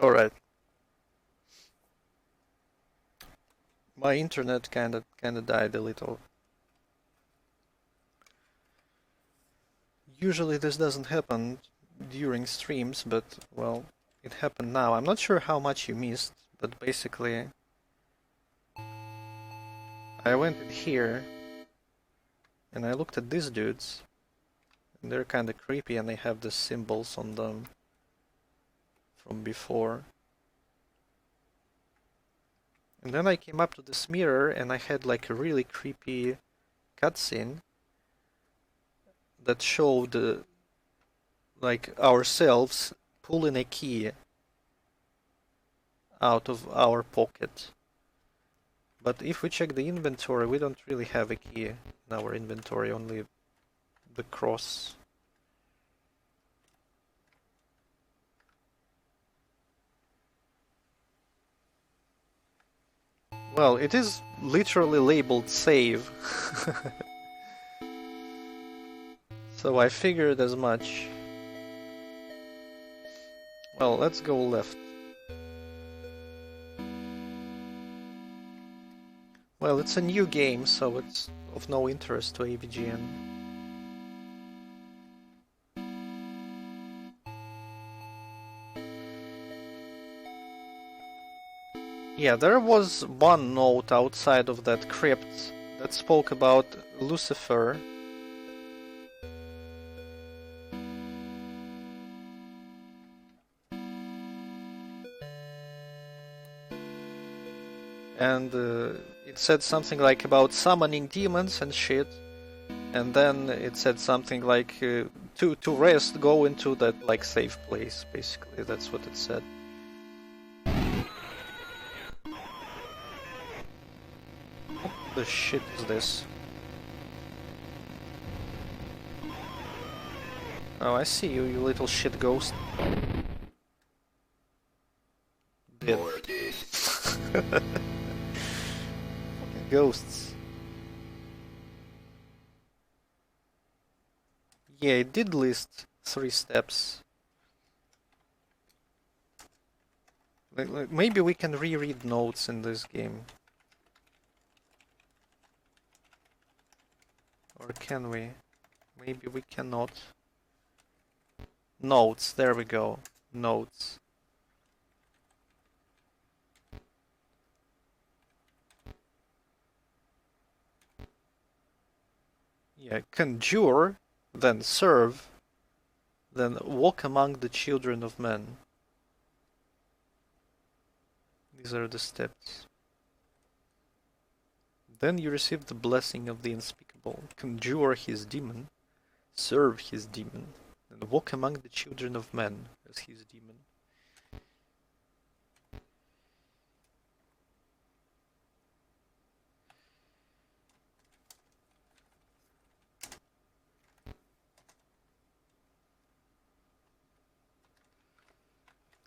Alright. My internet kinda died a little. Usually this doesn't happen during streams, but well, it happened now. I'm not sure how much you missed, but basically I went in here and I looked at these dudes, and they're kinda creepy and they have the symbols on them from before. And then I came up to this mirror and I had like a really creepy cutscene that showed like ourselves pulling a key out of our pocket. But if we check the inventory, we don't really have a key in our inventory, only the cross. Well, it is literally labeled save. So I figured as much. Well, let's go left. Well, it's a new game, so it's of no interest to AVGN. Yeah, there was one note outside of that crypt that spoke about Lucifer. And it said something like about summoning demons and shit. And then it said something like to rest, go into that like safe place. Basically, that's what it said. What the shit is this? Oh, I see you, you little shit ghost. Dead. Fucking ghosts. Yeah, it did list 3 steps. Like, maybe we can reread notes in this game. Or can we? Maybe we cannot. Notes, there we go. Notes. Yeah, conjure, then serve, then walk among the children of men. These are the steps. Then you receive the blessing of the unspeakable. Conjure his demon, serve his demon, and walk among the children of men as his demon.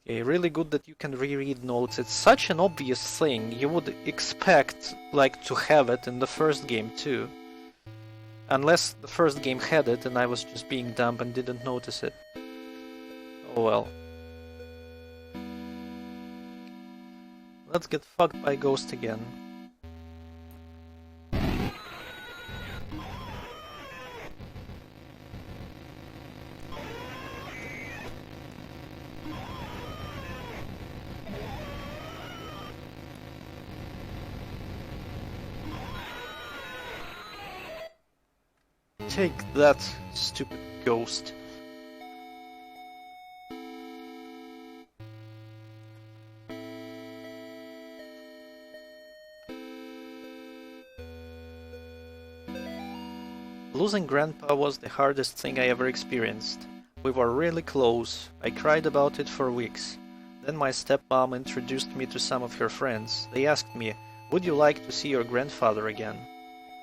Okay, really good that you can reread notes. It's such an obvious thing. You would expect like to have it in the first game too. Unless the first game had it and I was just being dumb and didn't notice it. Oh well. Let's get fucked by Ghost again. Take that, stupid ghost. Losing Grandpa was the hardest thing I ever experienced. We were really close. I cried about it for weeks. Then my stepmom introduced me to some of her friends. They asked me, "Would you like to see your grandfather again?"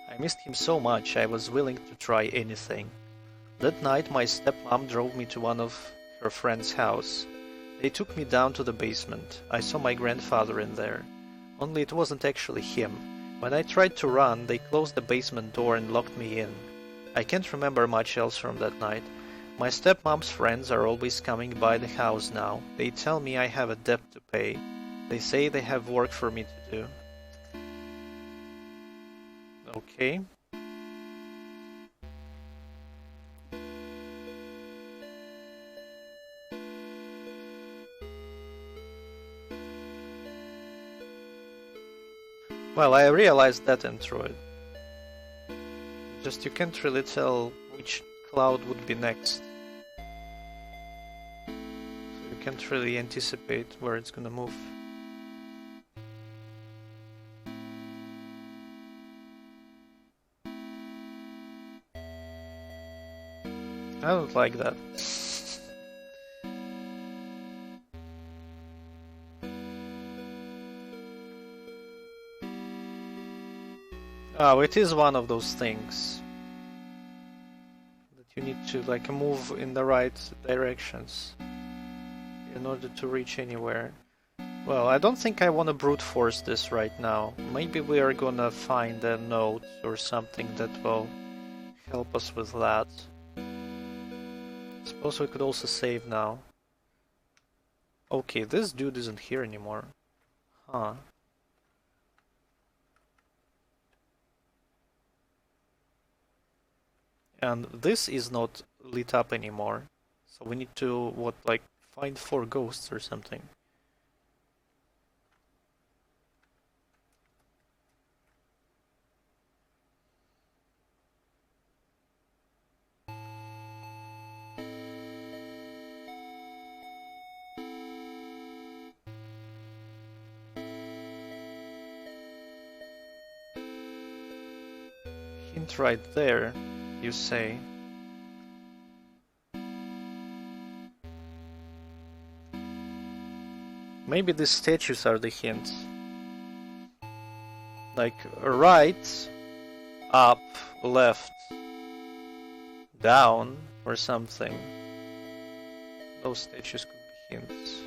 I missed him so much I was willing to try anything. That night my stepmom drove me to one of her friend's house. They took me down to the basement. I saw my grandfather in there. Only it wasn't actually him. When I tried to run, they closed the basement door and locked me in. I can't remember much else from that night. My stepmom's friends are always coming by the house now. They tell me I have a debt to pay. They say they have work for me to do. Okay. Well, I realized that intro it. Just you can't really tell which cloud would be next. So you can't really anticipate where it's gonna move. I don't like that. Oh, it is one of those things that you need to like move in the right directions in order to reach anywhere. Well, I don't think I want to brute force this right now. Maybe we are gonna find a note or something that will help us with that. Suppose we could also save now. Okay, this dude isn't here anymore. Huh. And this is not lit up anymore. So we need to, what, like, find 4 ghosts or something. Hint right there, you say. Maybe the statues are the hints. Like right, up, left, down, or something. Those statues could be hints.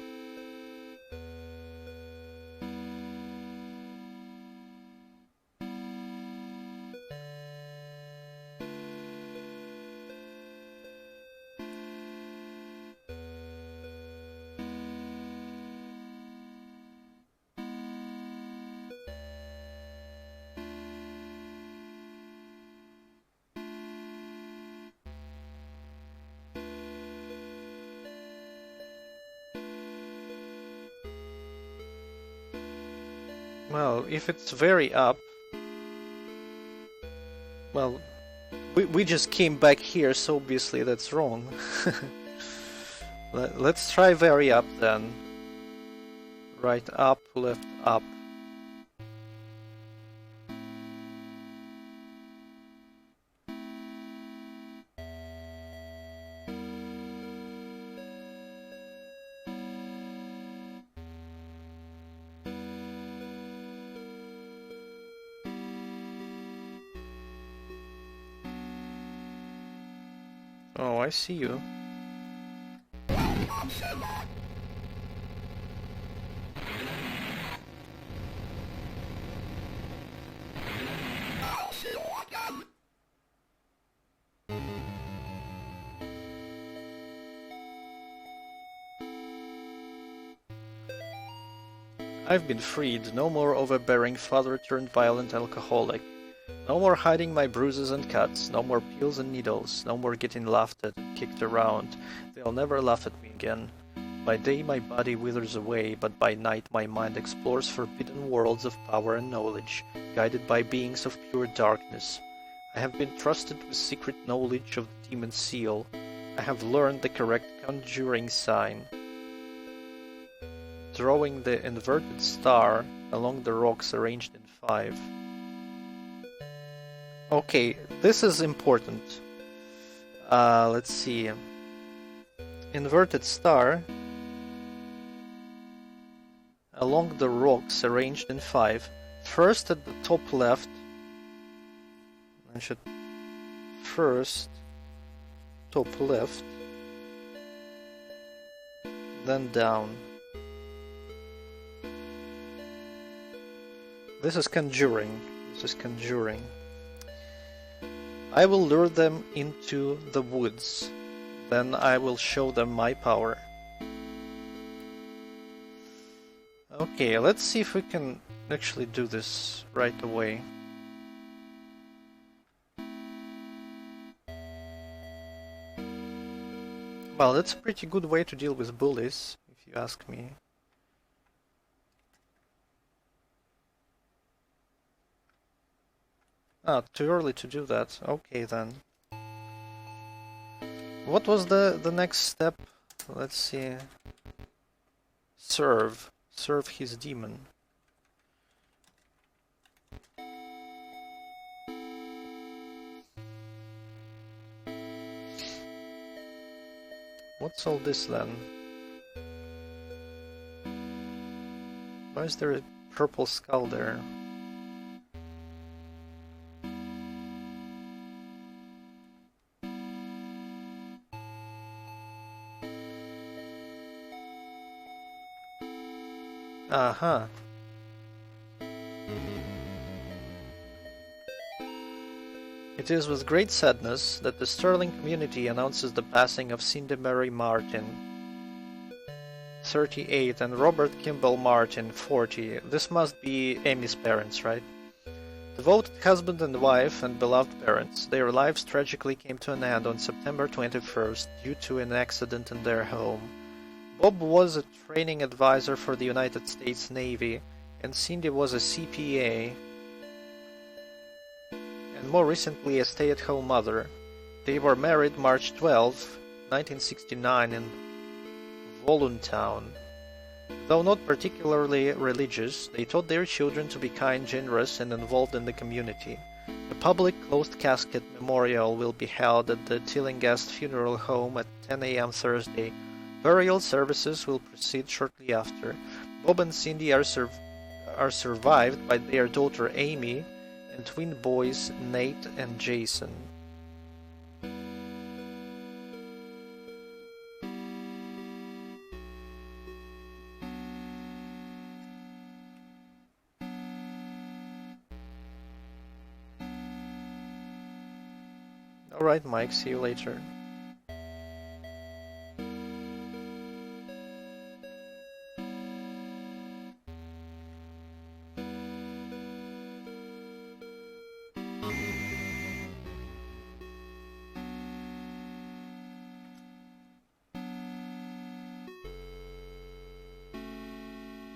Well, if it's very up... Well, we just came back here, so obviously that's wrong. Let's try very up then. Right up, left up. Oh, I see you. I've been freed, no more overbearing father-turned-violent alcoholic. No more hiding my bruises and cuts, no more pills and needles, no more getting laughed at and kicked around. They'll never laugh at me again. By day my body withers away, but by night my mind explores forbidden worlds of power and knowledge, guided by beings of pure darkness. I have been trusted with secret knowledge of the demon seal. I have learned the correct conjuring sign. Drawing the inverted star along the rocks arranged in 5. Okay, this is important. Let's see. Inverted star along the rocks arranged in 5. First at the top left. I should first top left, then down. This is conjuring. This is conjuring. I will lure them into the woods. Then I will show them my power. Okay, let's see if we can actually do this right away. Well, that's a pretty good way to deal with bullies, if you ask me. Ah, too early to do that. Okay then. What was the next step? Let's see. Serve. Serve his demon. What's all this then? Why is there a purple skull there? Aha. It is with great sadness that the Sterling community announces the passing of Cindy Mary Martin, 38, and Robert Kimball Martin, 40. This must be Amy's parents, right? Devoted husband and wife and beloved parents, their lives tragically came to an end on September 21st due to an accident in their home. Bob was a training advisor for the United States Navy, and Cindy was a CPA, and more recently a stay-at-home mother. They were married March 12, 1969 in Voluntown. Though not particularly religious, they taught their children to be kind, generous, and involved in the community. A public closed-casket memorial will be held at the Tillinghast Funeral Home at 10 a.m. Thursday. Burial services will proceed shortly after. Bob and Cindy are survived by their daughter Amy and twin boys Nate and Jason. Alright, Mike, see you later.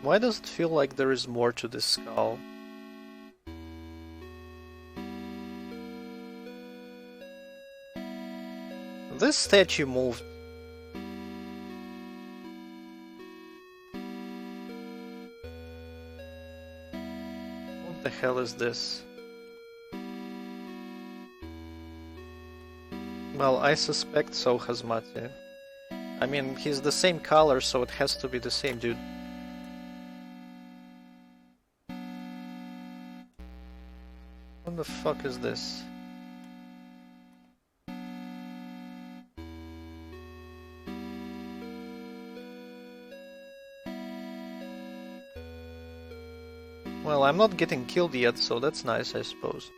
Why does it feel like there is more to this skull? This statue moved. What the hell is this? Well, I suspect so, Hazmati. I mean, he's the same color, so it has to be the same dude. What the fuck is this? Well, I'm not getting killed yet, so that's nice, I suppose.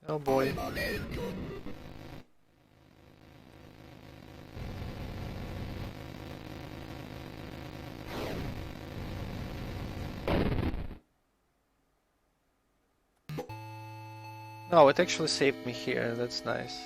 Oh boy. Oh, it actually saved me here, that's nice.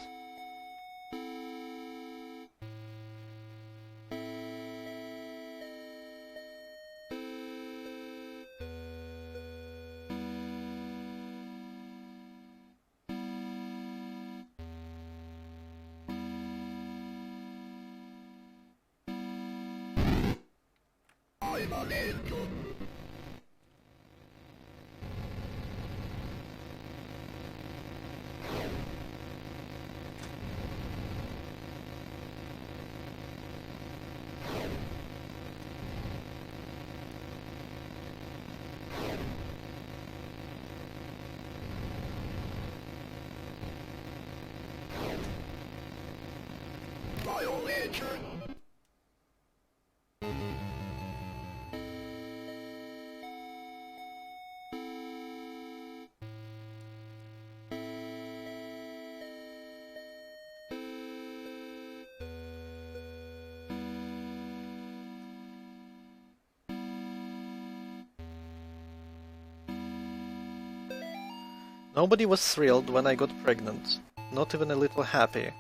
Nobody was thrilled when I got pregnant, not even a little happy.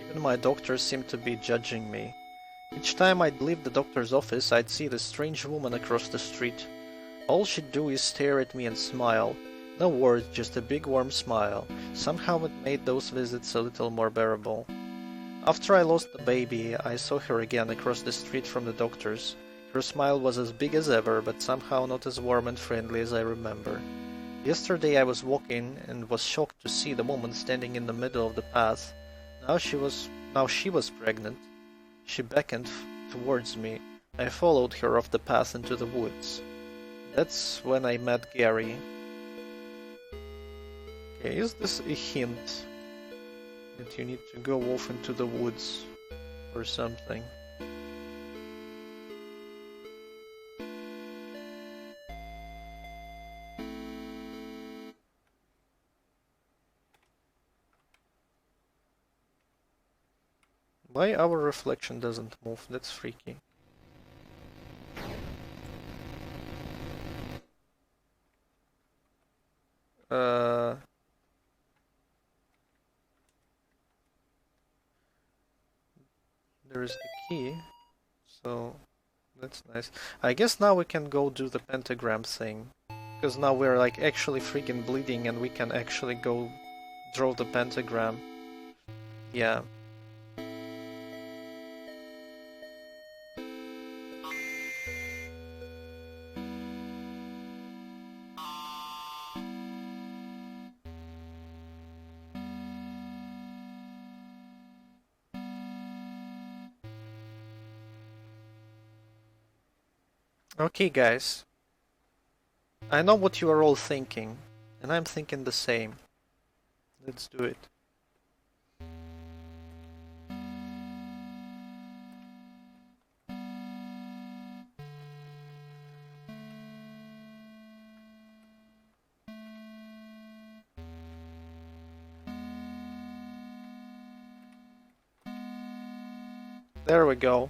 Even my doctor seemed to be judging me. Each time I'd leave the doctor's office, I'd see this strange woman across the street. All she'd do is stare at me and smile. No words, just a big warm smile. Somehow it made those visits a little more bearable. After I lost the baby, I saw her again across the street from the doctor's. Her smile was as big as ever, but somehow not as warm and friendly as I remember. Yesterday I was walking and was shocked to see the woman standing in the middle of the path. Now she was pregnant. She beckoned towards me. I followed her off the path into the woods. That's when I met Gary. Okay, is this a hint that you need to go off into the woods or something? Why our reflection doesn't move? That's freaky. There is the key, so that's nice. I guess now we can go do the pentagram thing, because now we're like actually freaking bleeding and we can actually go draw the pentagram. Yeah. Okay, guys. I know what you are all thinking, and I'm thinking the same. Let's do it. There we go.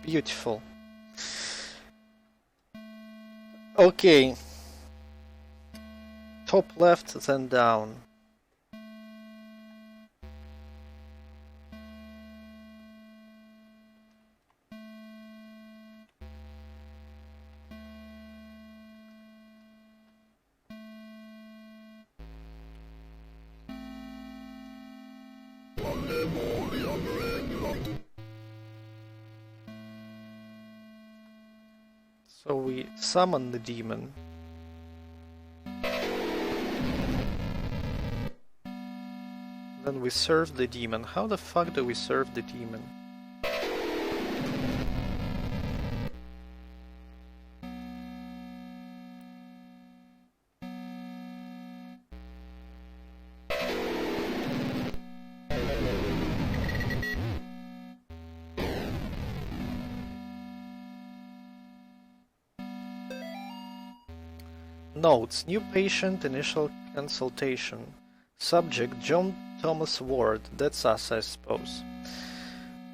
Beautiful. Okay. Top left, then down. So we summon the demon. Then we serve the demon. How the fuck do we serve the demon? Notes: New patient, initial consultation. Subject: John Thomas Ward. That's us, I suppose.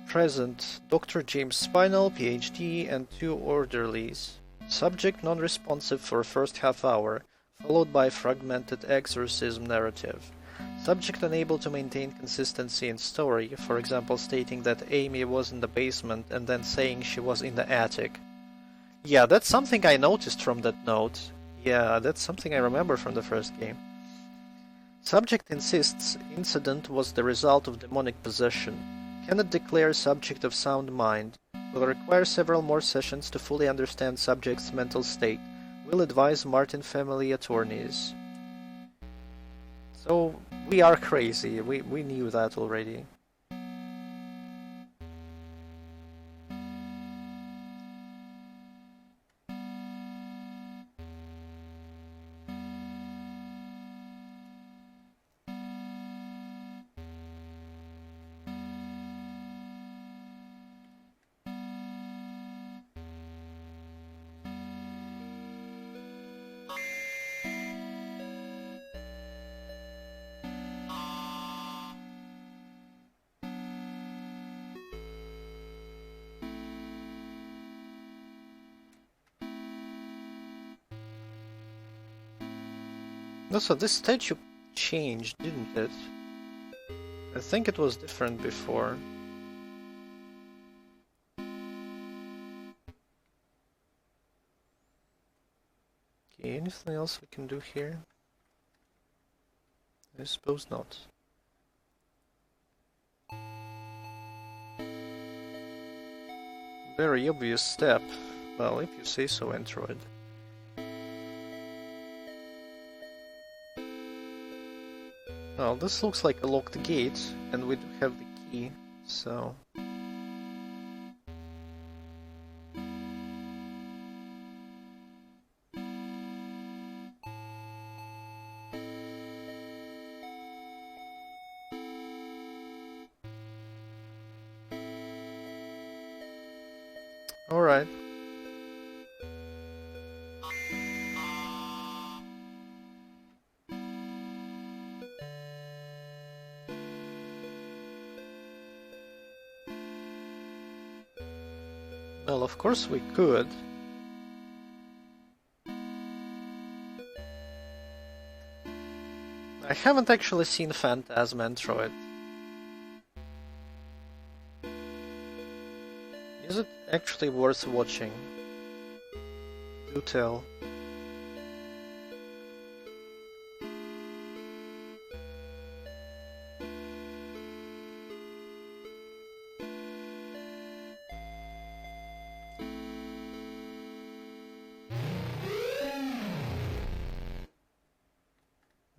Present: Dr. James Spinell, PhD, and 2 orderlies. Subject: non-responsive for first half hour, followed by fragmented exorcism narrative. Subject unable to maintain consistency in story, for example stating that Amy was in the basement and then saying she was in the attic. Yeah, that's something I noticed from that note. Yeah, that's something I remember from the first game. Subject insists incident was the result of demonic possession. Cannot declare subject of sound mind. Will require several more sessions to fully understand subject's mental state. Will advise Martin family attorneys. So, we are crazy. We knew that already. No, so this statue changed, didn't it? I think it was different before. Okay, anything else we can do here? I suppose not. Very obvious step. Well, if you say so, Android. Well, this looks like a locked gate, and we do have the key, so... Alright. Well, of course we could. I haven't actually seen Phantasm Android. Is it actually worth watching? Do tell.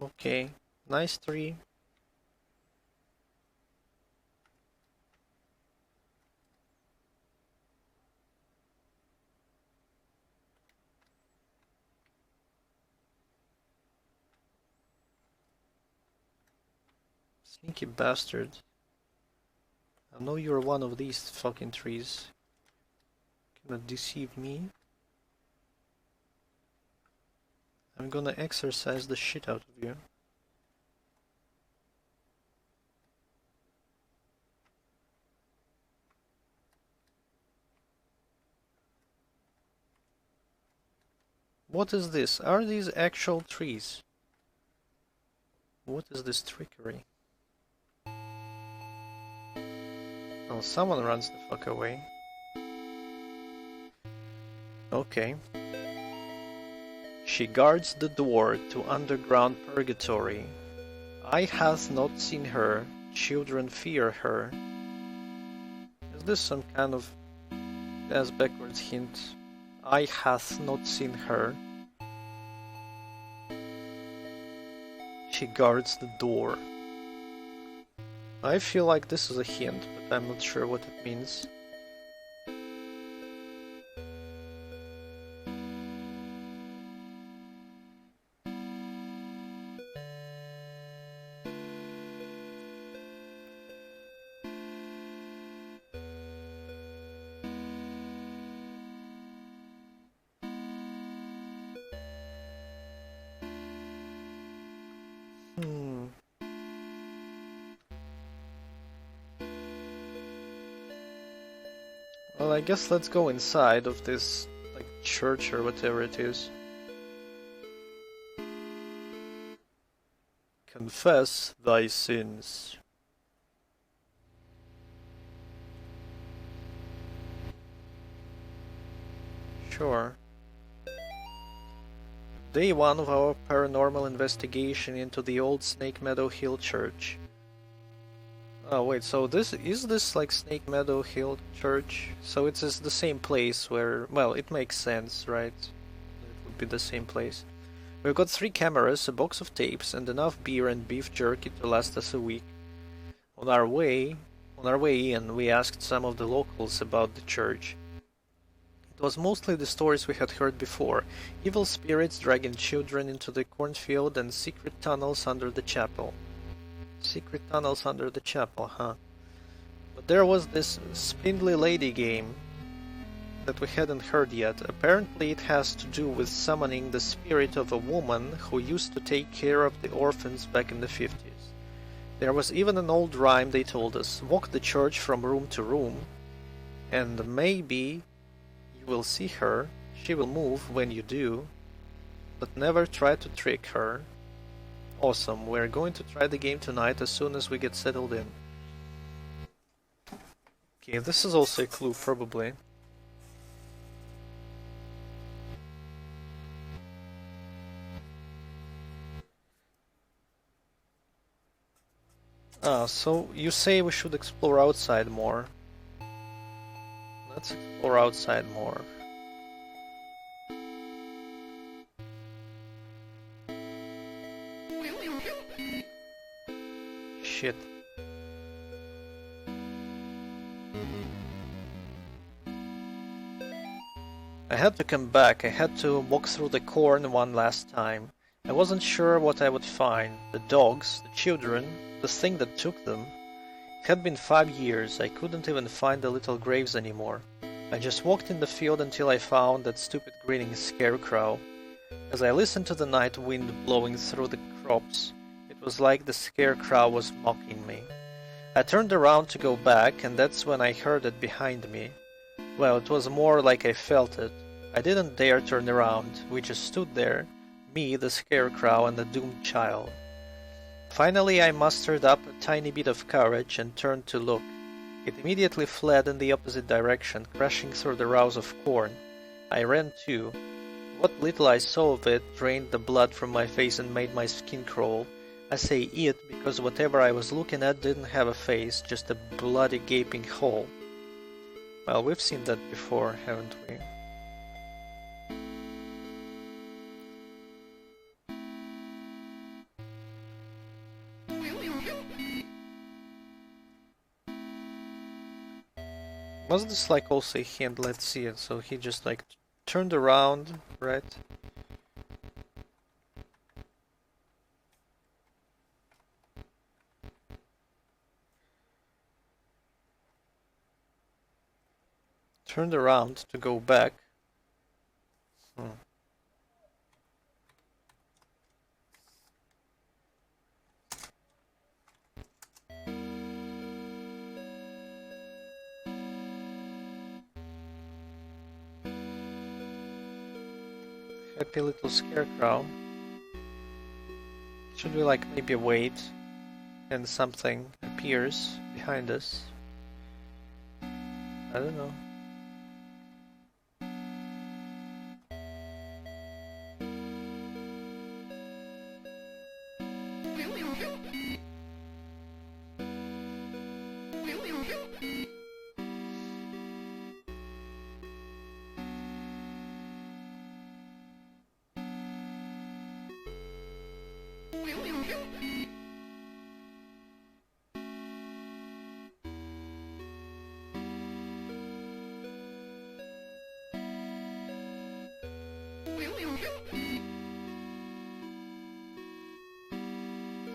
Okay, nice tree. Sneaky bastard. I know you're one of these fucking trees. Cannot deceive me. I'm gonna exercise the shit out of you. What is this? Are these actual trees? What is this trickery? Oh, someone runs the fuck away. Okay. She guards the door to underground purgatory. Eye hath not seen her, children fear her. Is this some kind of ass backwards hint? Eye hath not seen her. She guards the door. I feel like this is a hint, but I'm not sure what it means. Well, I guess let's go inside of this, like, church or whatever it is. Confess thy sins. Sure. Day 1 of our paranormal investigation into the old Snake Meadow Hill Church. Oh wait, so this like Snake Meadow Hill Church? So it's the same place where, well, it makes sense, right? It would be the same place. We've got 3 cameras, a box of tapes, and enough beer and beef jerky to last us a week. On our way in, we asked some of the locals about the church. It was mostly the stories we had heard before: evil spirits dragging children into the cornfield and secret tunnels under the chapel. Secret tunnels under the chapel, huh? But there was this spindly lady game that we hadn't heard yet. Apparently it has to do with summoning the spirit of a woman who used to take care of the orphans back in the 50s. There was even an old rhyme they told us: walk the church from room to room, and maybe you will see her, she will move when you do, but never try to trick her. Awesome, we're going to try the game tonight as soon as we get settled in. Okay, this is also a clue, probably. So you say we should explore outside more. Let's explore outside more. Shit. I had to come back. I had to walk through the corn one last time. I wasn't sure what I would find. The dogs, the children, the thing that took them. It had been 5 years. I couldn't even find the little graves anymore. I just walked in the field until I found that stupid grinning scarecrow. As I listened to the night wind blowing through the crops, it was like the scarecrow was mocking me. I turned around to go back, and that's when I heard it behind me. Well, it was more like I felt it. I didn't dare turn around. We just stood there, me, the scarecrow, and the doomed child. Finally, I mustered up a tiny bit of courage and turned to look. It immediately fled in the opposite direction, crashing through the rows of corn. I ran too. What little I saw of it drained the blood from my face and made my skin crawl. I say it because whatever I was looking at didn't have a face, just a bloody gaping hole. Well, we've seen that before, haven't we? Was this like also a hint? Let's see it. So he just like turned around, right? Turned around to go back. Happy little scarecrow. Should we like maybe wait and something appears behind us? I don't know.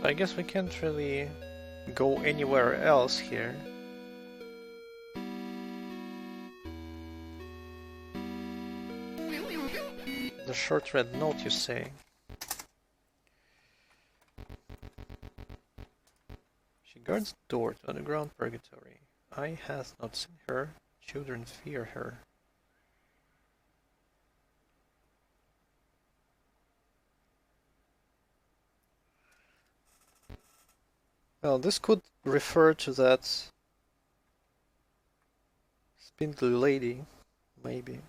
I guess we can't really go anywhere else here. The short red note, you say? She guards the door to underground purgatory. Eye hath not seen her, children fear her. Well, this could refer to that spindly lady, maybe.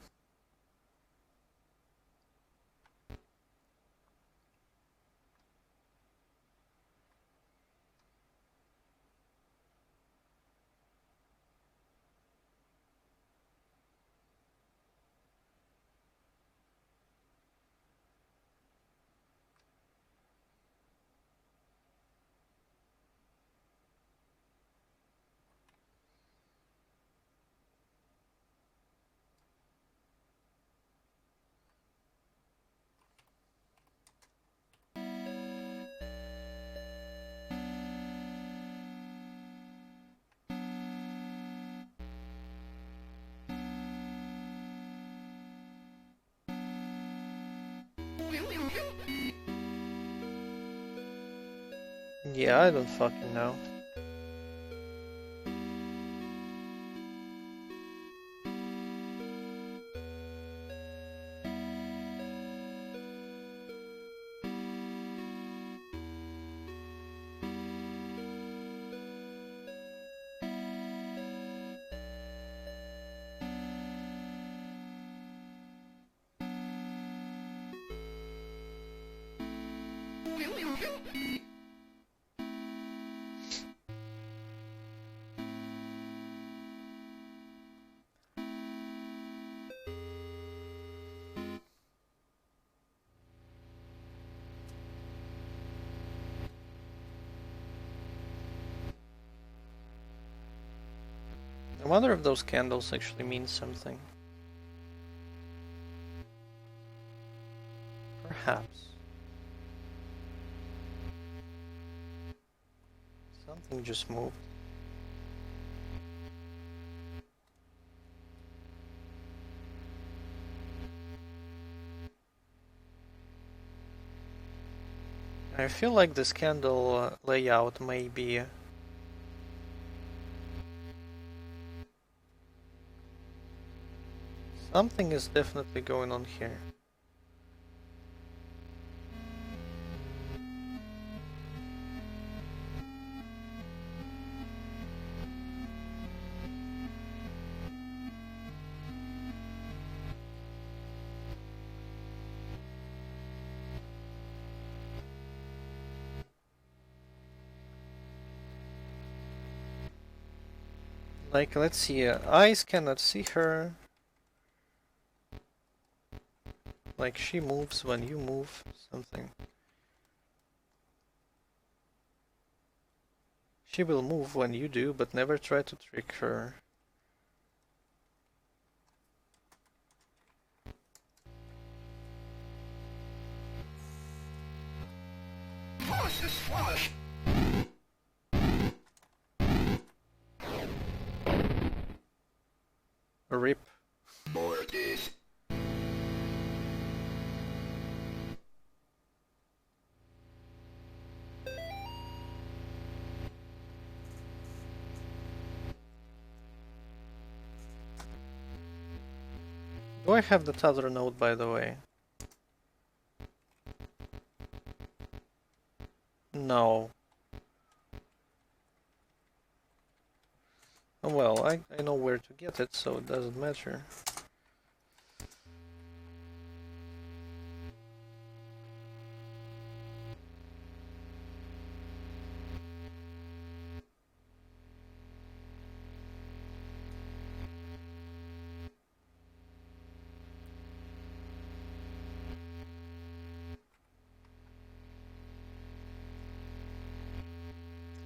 Yeah, I don't fucking know. I wonder if those candles actually mean something. Perhaps. Something just moved. I feel like this candle layout may be something is definitely going on here. Like, let's see, eyes cannot see her. Like, she moves when you move, something. She will move when you do, but never try to trick her. RIP. Do I have that other note, by the way? No. Well, I know where to get it, so it doesn't matter.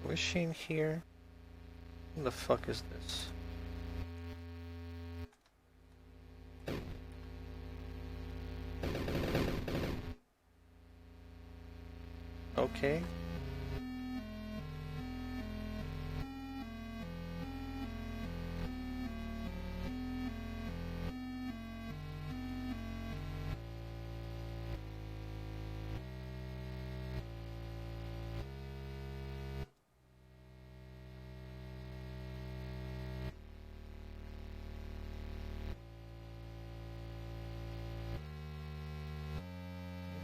Was she in here? What the fuck is this? Okay.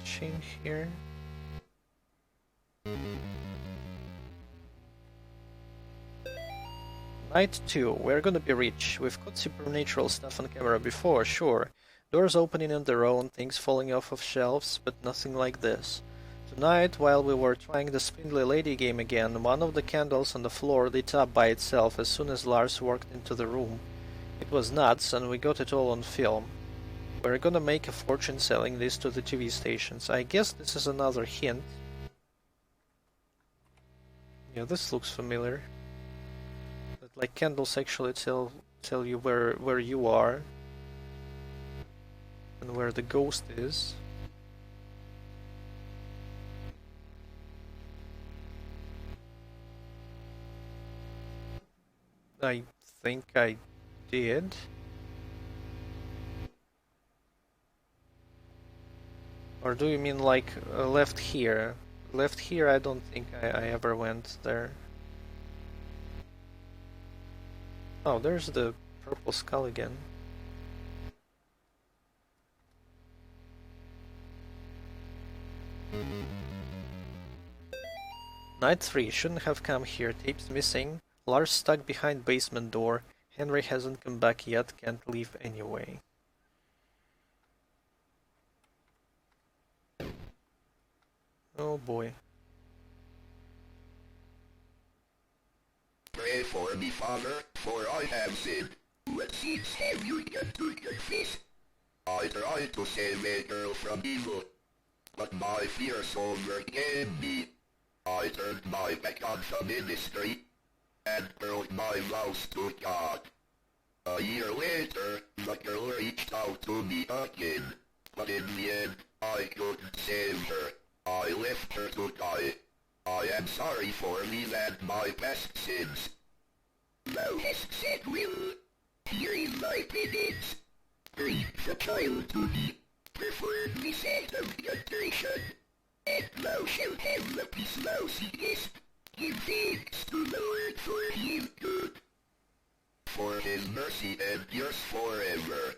Is she in here? Night 2, we're gonna be rich. We've caught supernatural stuff on camera before, sure. Doors opening on their own, things falling off of shelves, but nothing like this. Tonight, while we were trying the Spindly Lady game again, one of the candles on the floor lit up by itself as soon as Lars walked into the room. It was nuts, and we got it all on film. We're gonna make a fortune selling this to the TV stations. I guess this is another hint. Yeah, this looks familiar. That, like, candles actually tell you where you are and where the ghost is. I think I did. Or do you mean like left here? Left here, I don't think I ever went there. Oh, there's the purple skull again. Night 3, shouldn't have come here. Tapes missing. Lars stuck behind basement door. Henry hasn't come back yet, can't leave anyway. Oh boy. Pray for me, Father, for I have sinned. What sins have you done to confess? I tried to save a girl from evil, but my fears overcame me. I turned my back on the ministry and broke my vows to God. A year later, the girl reached out to me again, but in the end, I couldn't save her. I left her to die. I am sorry for me and my past sins. Thou hast said will. Here is my penance. Bring the child to me, preferably set of contrition, and thou shalt have the peace thou seekest. Give thanks to the Lord, for he is good, for his mercy endures forever.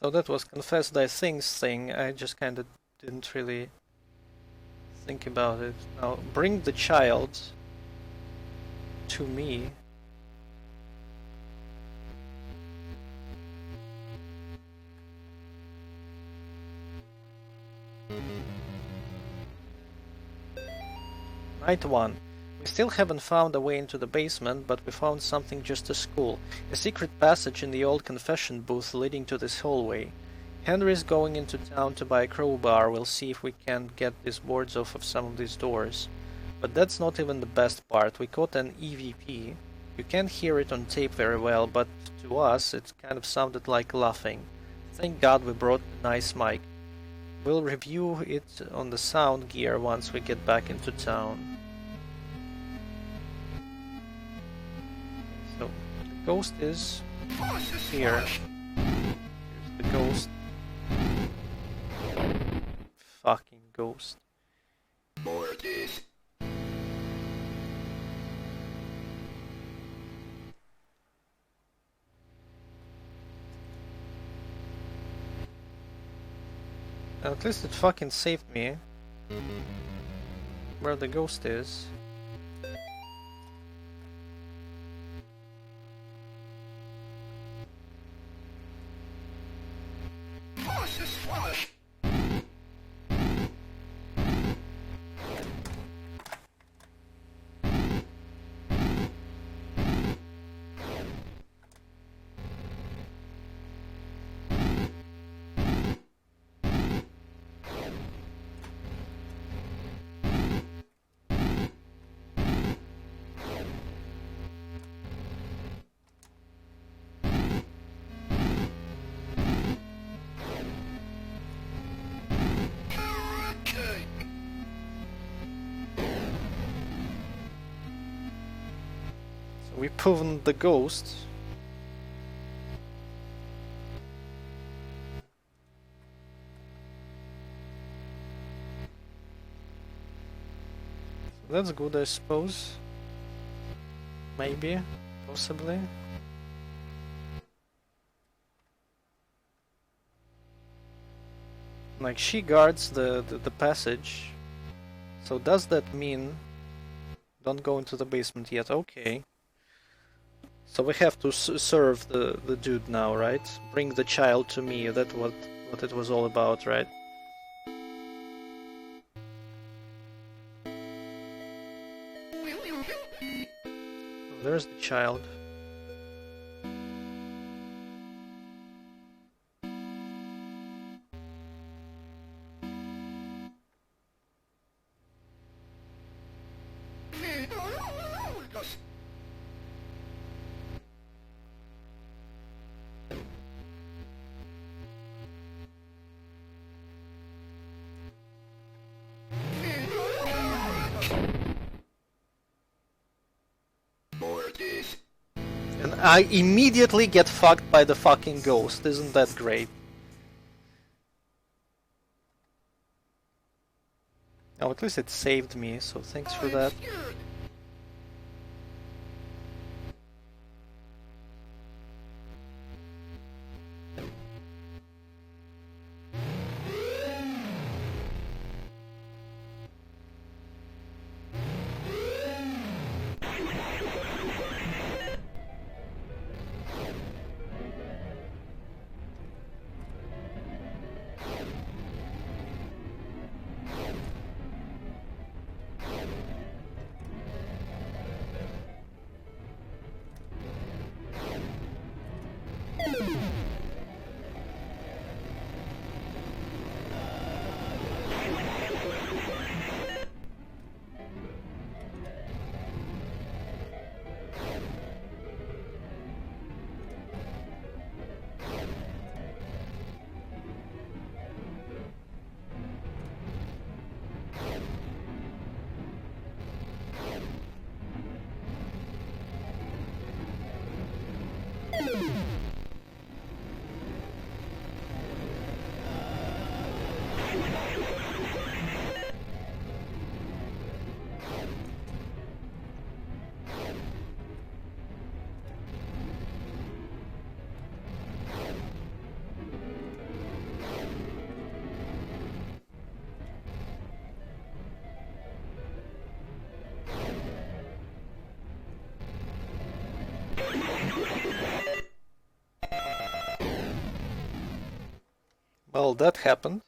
So that was confess thy things thing. I just kinda didn't really think about it. Now, bring the child to me. Night 1. We still haven't found a way into the basement, but we found something just as cool. A secret passage in the old confession booth leading to this hallway. Henry's going into town to buy a crowbar. We'll see if we can get these boards off of some of these doors. But that's not even the best part. We caught an EVP. You can't hear it on tape very well, but to us it kind of sounded like laughing. Thank God we brought a nice mic. We'll review it on the sound gear once we get back into town. So, the ghost is here. Here's the ghost. Fucking ghost. Mortis. At least it fucking saved me. Where the ghost is. Flush. We've proven the ghost. So that's good, I suppose. Maybe, possibly. Like, she guards the passage. So does that mean don't go into the basement yet? Okay. So we have to serve the dude now, right? Bring the child to me. That's what it was all about, right? Oh, there's the child. And I immediately get fucked by the fucking ghost. Isn't that great? Oh, at least it saved me, so thanks for that. Well, that happened.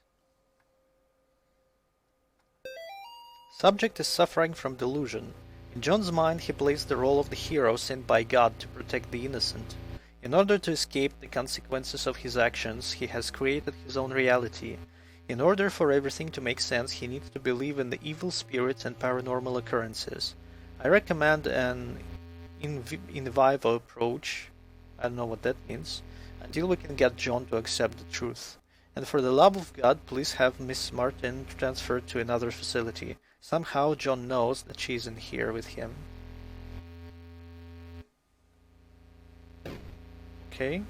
Subject is suffering from delusion. In John's mind, he plays the role of the hero sent by God to protect the innocent. In order to escape the consequences of his actions, he has created his own reality. In order for everything to make sense, he needs to believe in the evil spirits and paranormal occurrences. I recommend an in vivo approach, I don't know what that means, until we can get John to accept the truth. And for the love of God, please have Miss Martin transferred to another facility. Somehow John knows that she isn't here with him. Okay.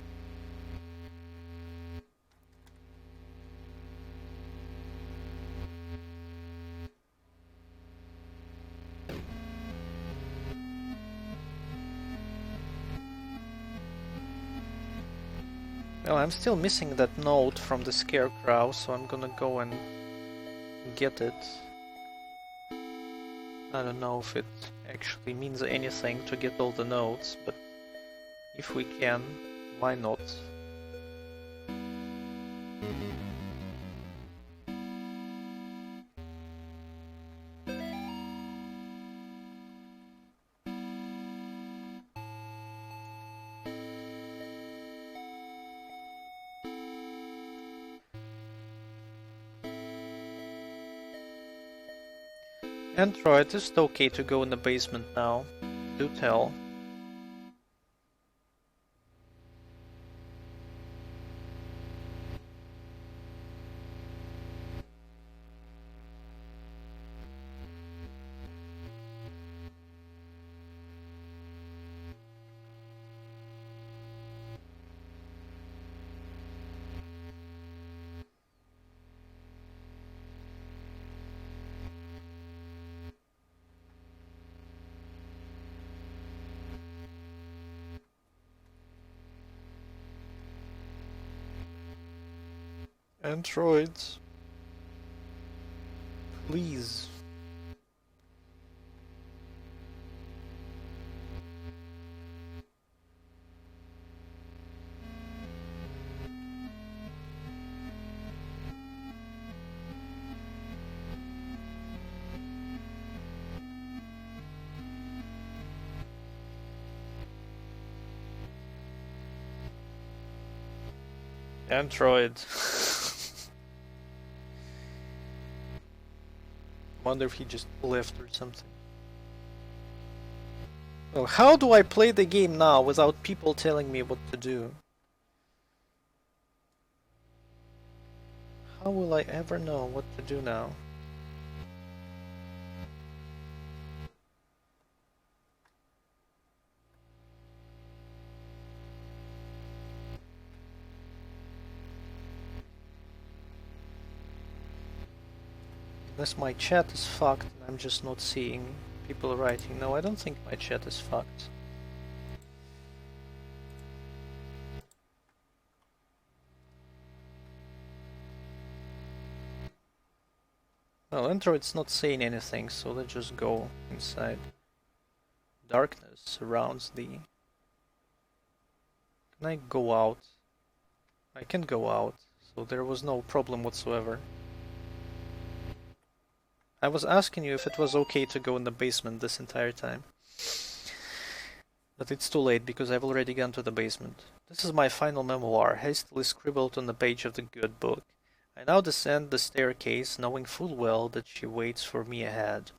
Well, I'm still missing that note from the scarecrow, so I'm gonna go and get it. I don't know if it actually means anything to get all the notes, but if we can, why not? Android, is it okay to go in the basement now? Do tell. Androids, please. Android. Wonder if he just left or something. Well, how do I play the game now without people telling me what to do? How will I ever know what to do now? Unless my chat is fucked and I'm just not seeing people writing. No, I don't think my chat is fucked. Well, Android's not saying anything, so let's just go inside. Darkness surrounds thee. Can I go out? I can go out, so there was no problem whatsoever. I was asking you if it was okay to go in the basement this entire time. But it's too late because I've already gone to the basement. This is my final memoir, hastily scribbled on the page of the good book. I now descend the staircase, knowing full well that she waits for me ahead.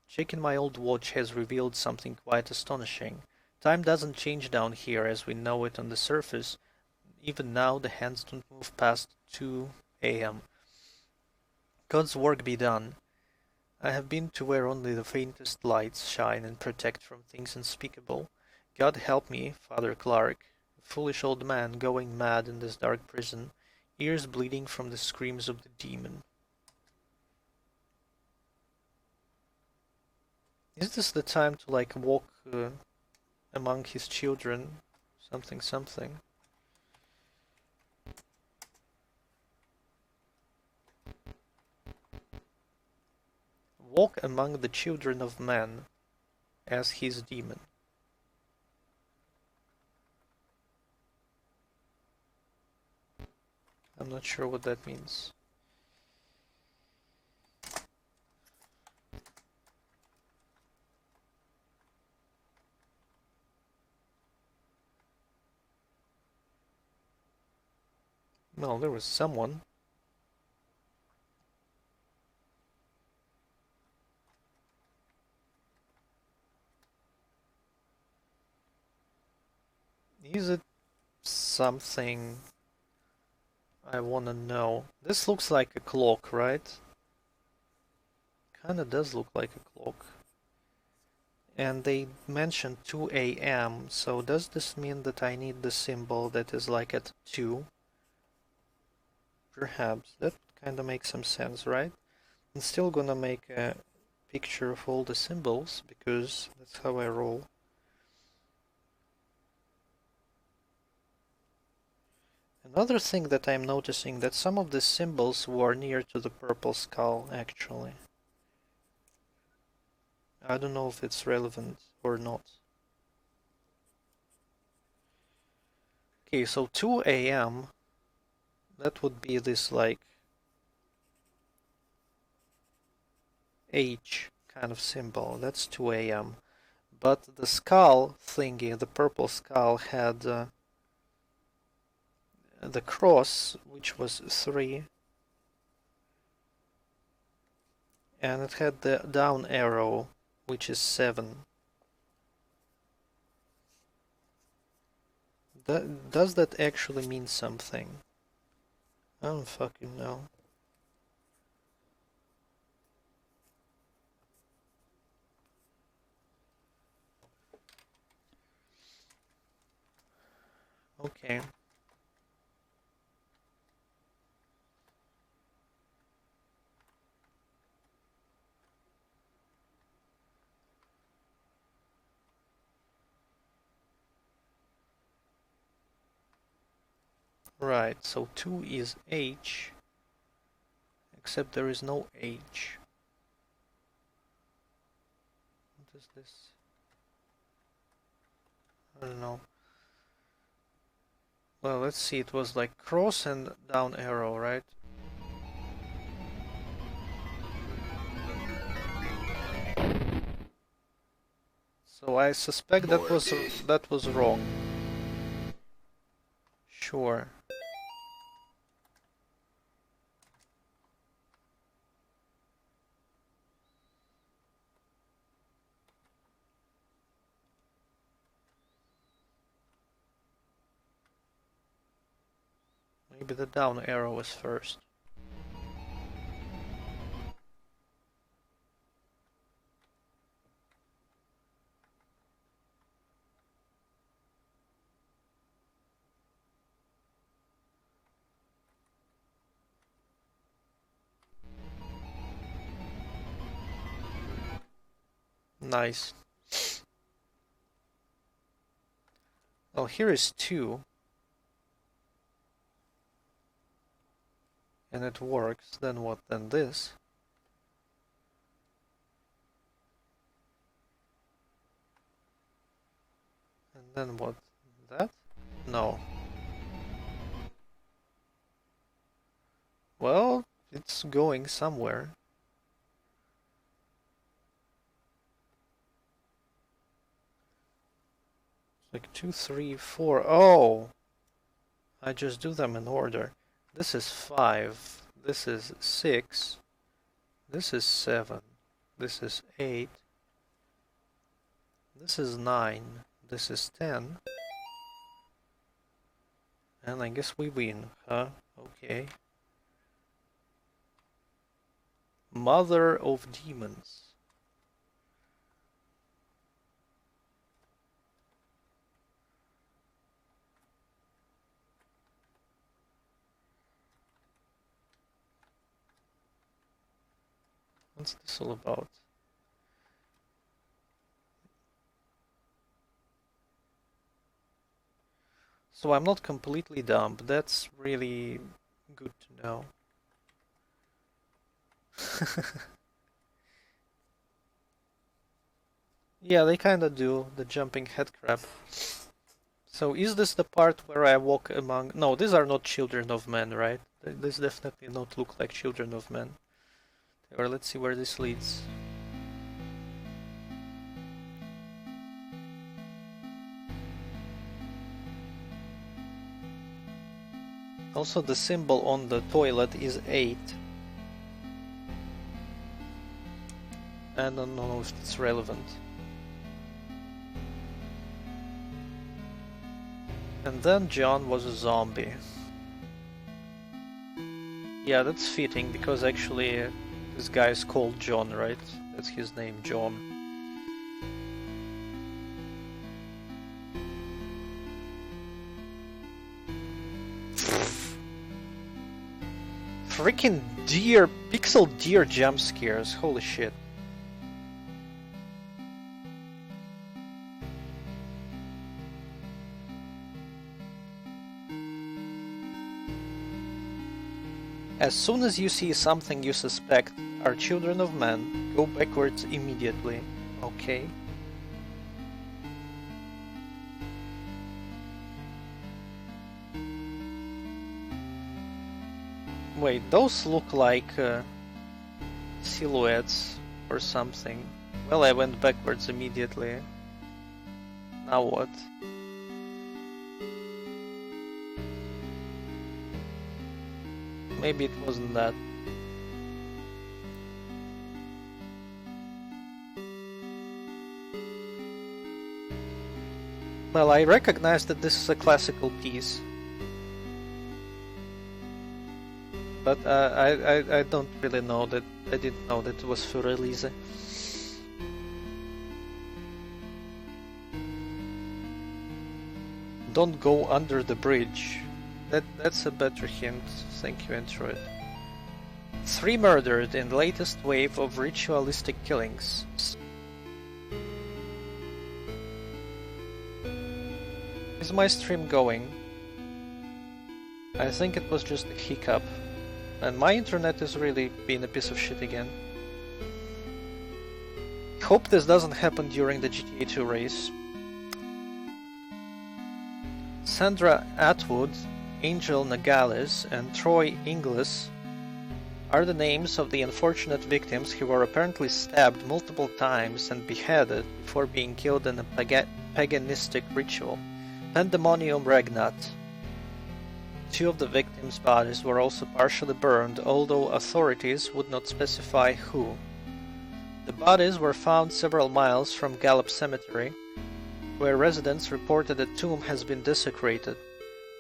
Checking my old watch has revealed something quite astonishing. Time doesn't change down here as we know it on the surface. Even now the hands don't move past 2 a.m. God's work be done. I have been to where only the faintest lights shine and protect from things unspeakable. God help me, Father Clark, a foolish old man going mad in this dark prison, ears bleeding from the screams of the demon. Is this the time to walk among his children? Something, something. Walk among the children of men as his demon. I'm not sure what that means. Well, there was someone. Is it something I wanna know? This looks like a clock, right? Kinda does look like a clock. And they mentioned 2 a.m., so does this mean that I need the symbol that is like at 2? Perhaps. That kinda makes some sense, right? I'm still gonna make a picture of all the symbols, because that's how I roll. Another thing that I'm noticing that some of the symbols were near to the purple skull, actually. I don't know if it's relevant or not. Okay, so 2 a.m. That would be this like H kind of symbol. That's 2 a.m. But the skull thingy, the purple skull, had the cross, which was 3, and it had the down arrow, which is 7. Does that actually mean something? I don't fucking know. Okay. Right, so 2 is H, except there is no H. What is this? I don't know. Well, let's see, it was like cross and down arrow, right? So I suspect that was wrong. Sure. Maybe the down arrow was first. Nice. Well, here is 2. And it works. Then what? Then this. And then what? That? No. Well, it's going somewhere. Like 2, 3, 4. Oh! I just do them in order. This is 5. This is 6. This is 7. This is 8. This is 9. This is 10. And I guess we win, huh? Okay. Mother of Demons. What's this all about? So I'm not completely dumb, but that's really good to know. Yeah, they kinda do, the jumping head crab. So is this the part where I walk among... No, these are not children of men, right? This definitely not look like children of men. Or let's see where this leads. Also, the symbol on the toilet is 8. I don't know if it's relevant. And then John was a zombie. Yeah, that's fitting, because actually this guy is called John, right? That's his name, John. Freaking deer, pixel deer jump scares, holy shit. As soon as you see something you suspect are children of men, go backwards immediately. Okay. Wait, those look like silhouettes or something. Well, I went backwards immediately. Now what? Maybe it wasn't that. Well, I recognize that this is a classical piece. But I don't really know that. I didn't know that it was for release. Don't go under the bridge. That's a better hint. Thank you, Android. 3 murdered in the latest wave of ritualistic killings. Is my stream going? I think it was just a hiccup. And my internet is really being a piece of shit again. Hope this doesn't happen during the GTA 2 race. Sandra Atwood, Angel Nogales, and Troy Inglis are the names of the unfortunate victims who were apparently stabbed multiple times and beheaded before being killed in a paganistic ritual. Pandemonium Regnat. 2 of the victims' bodies were also partially burned, although authorities would not specify who. The bodies were found several miles from Gallup Cemetery, where residents reported a tomb has been desecrated.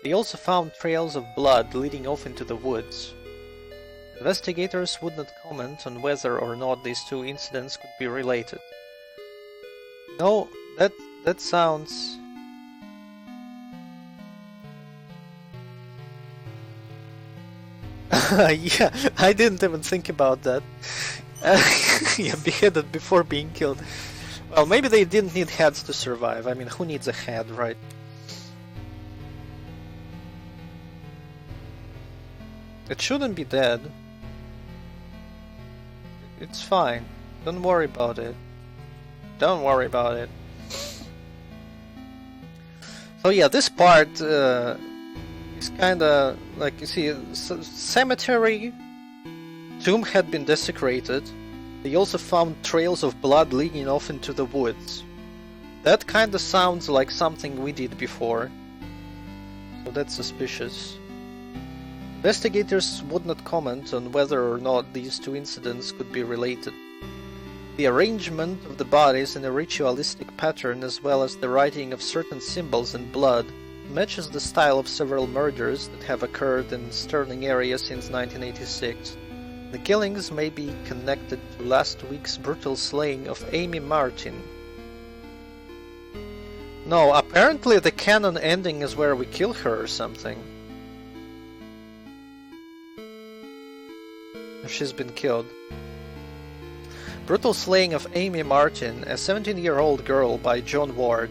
They also found trails of blood leading off into the woods. Investigators would not comment on whether or not these 2 incidents could be related. No, that sounds... Yeah, I didn't even think about that. Yeah, beheaded before being killed. Well, maybe they didn't need heads to survive. I mean, who needs a head, right? It shouldn't be dead. It's fine. Don't worry about it. Don't worry about it. So yeah, this part is kinda like, you see, cemetery, tomb had been desecrated. They also found trails of blood leading off into the woods. That kinda sounds like something we did before. So that's suspicious. Investigators would not comment on whether or not these 2 incidents could be related. The arrangement of the bodies in a ritualistic pattern, as well as the writing of certain symbols in blood, matches the style of several murders that have occurred in the Sterling area since 1986. The killings may be connected to last week's brutal slaying of Amy Martin. No, apparently the canon ending is where we kill her or something. She's been killed. Brutal slaying of Amy Martin, a 17-year-old girl, by John Ward.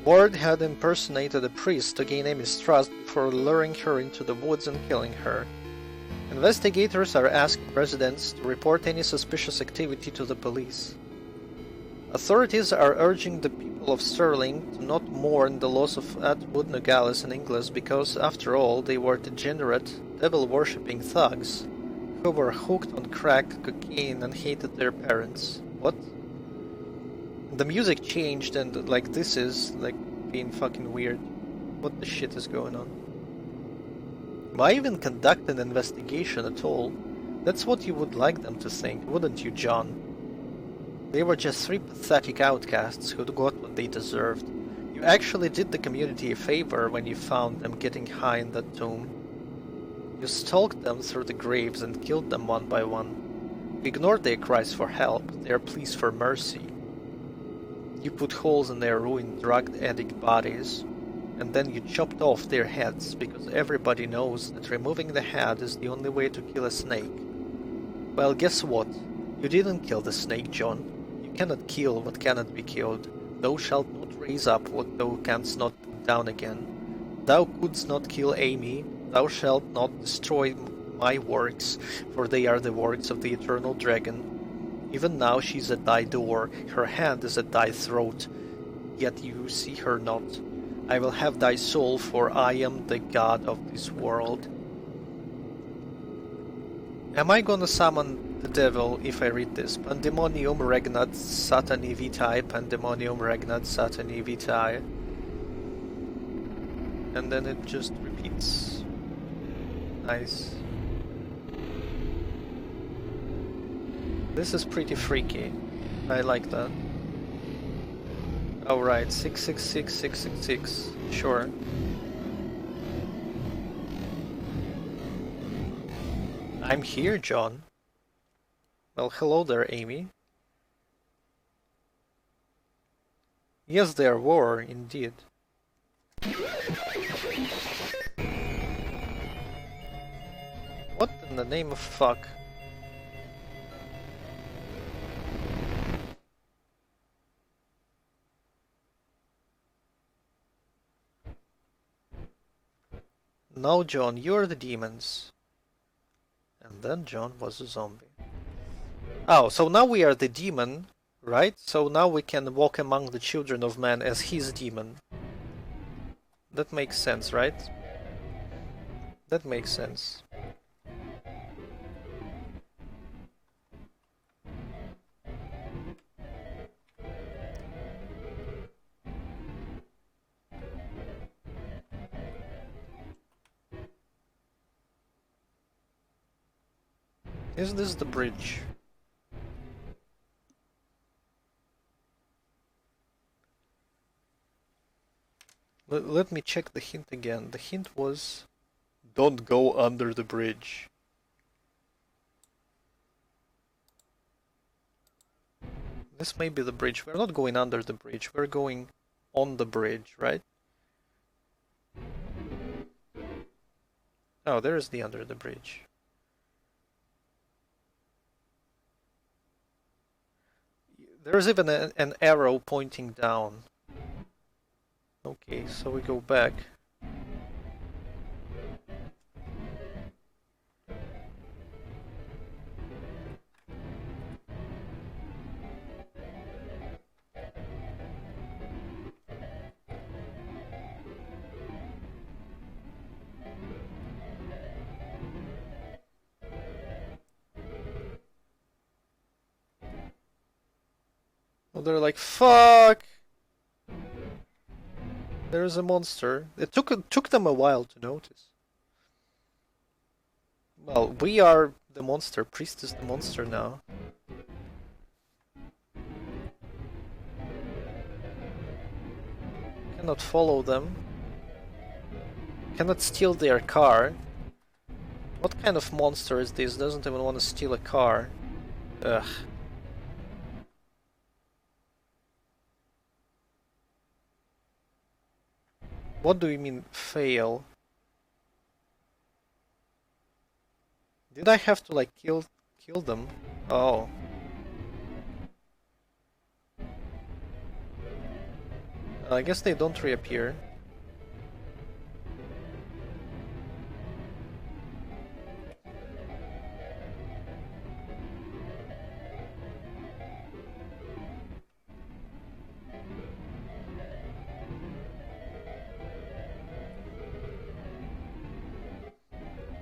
Ward had impersonated a priest to gain Amy's trust before luring her into the woods and killing her. Investigators are asking residents to report any suspicious activity to the police. Authorities are urging the people of Sterling to not mourn the loss of Atwood, Nogales, and Inglis because, after all, they were degenerate, devil-worshipping thugs who were hooked on crack, cocaine, and hated their parents. What? The music changed and, like, this is, like, being fucking weird. What the shit is going on? Why even conduct an investigation at all? That's what you would like them to think, wouldn't you, John? They were just three pathetic outcasts who got what they deserved. You actually did the community a favor when you found them getting high in that tomb. You stalked them through the graves and killed them one by one. You ignored their cries for help, their pleas for mercy. You put holes in their ruined drug-addict bodies, and then you chopped off their heads because everybody knows that removing the head is the only way to kill a snake. Well, guess what? You didn't kill the snake, John. You cannot kill what cannot be killed. Thou shalt not raise up what thou canst not put down again. Thou couldst not kill Amy. Thou shalt not destroy my works, for they are the works of the eternal dragon. Even now she is at thy door, her hand is at thy throat, yet you see her not. I will have thy soul, for I am the god of this world. Am I gonna summon the devil if I read this? Pandemonium regnat satani vitae, pandemonium regnat satani vitae. And then it just repeats. Nice. This is pretty freaky. I like that. Oh right, 666, 666. Sure. I'm here, John. Well, hello there, Amy. Yes, there were, indeed. What in the name of fuck? No, John, you're the demons. And then John was a zombie. Oh, so now we are the demon, right? So now we can walk among the children of man as his demon. That makes sense, right? That makes sense. Is this the bridge? Let me check the hint again. The hint was, don't go under the bridge. This may be the bridge. We're not going under the bridge. We're going on the bridge, right? Oh, there is the under the bridge. There's even an arrow pointing down. Okay, so we go back. Well, they're like, fuck! There's a monster. It took them a while to notice. Well, we are the monster. Priest is the monster now. Cannot follow them. Cannot steal their car. What kind of monster is this? Doesn't even want to steal a car. Ugh. What do you mean, fail? Did I have to, like, kill them? Oh. I guess they don't reappear.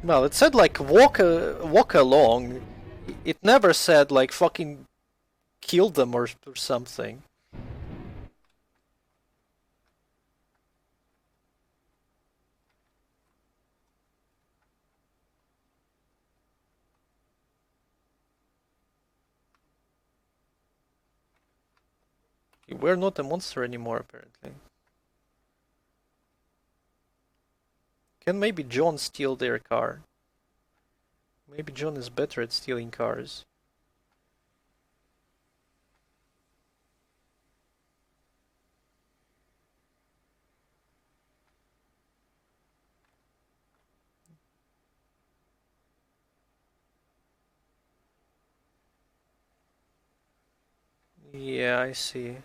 Well, it said like walk along. It never said like fucking kill them or something. We're not a monster anymore, apparently. Can maybe John steal their car? Maybe John is better at stealing cars. Yeah, I see.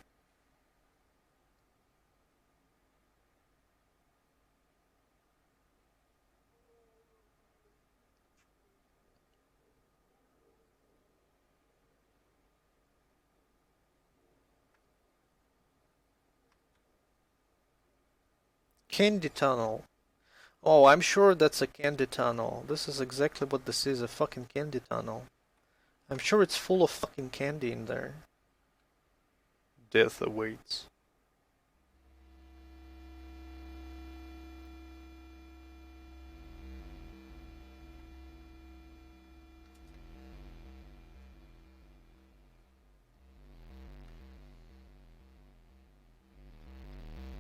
Candy tunnel. Oh, I'm sure that's a candy tunnel. This is exactly what this is, a fucking candy tunnel. I'm sure it's full of fucking candy in there. Death awaits.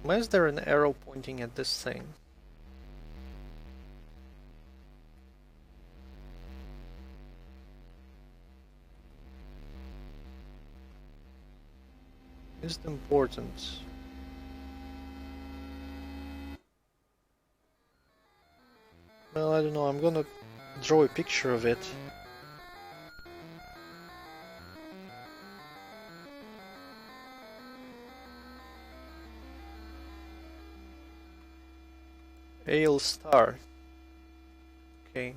Why is there an arrow pointing at this thing? Is it important? Well, I don't know, I'm gonna draw a picture of it. Ale star. Okay.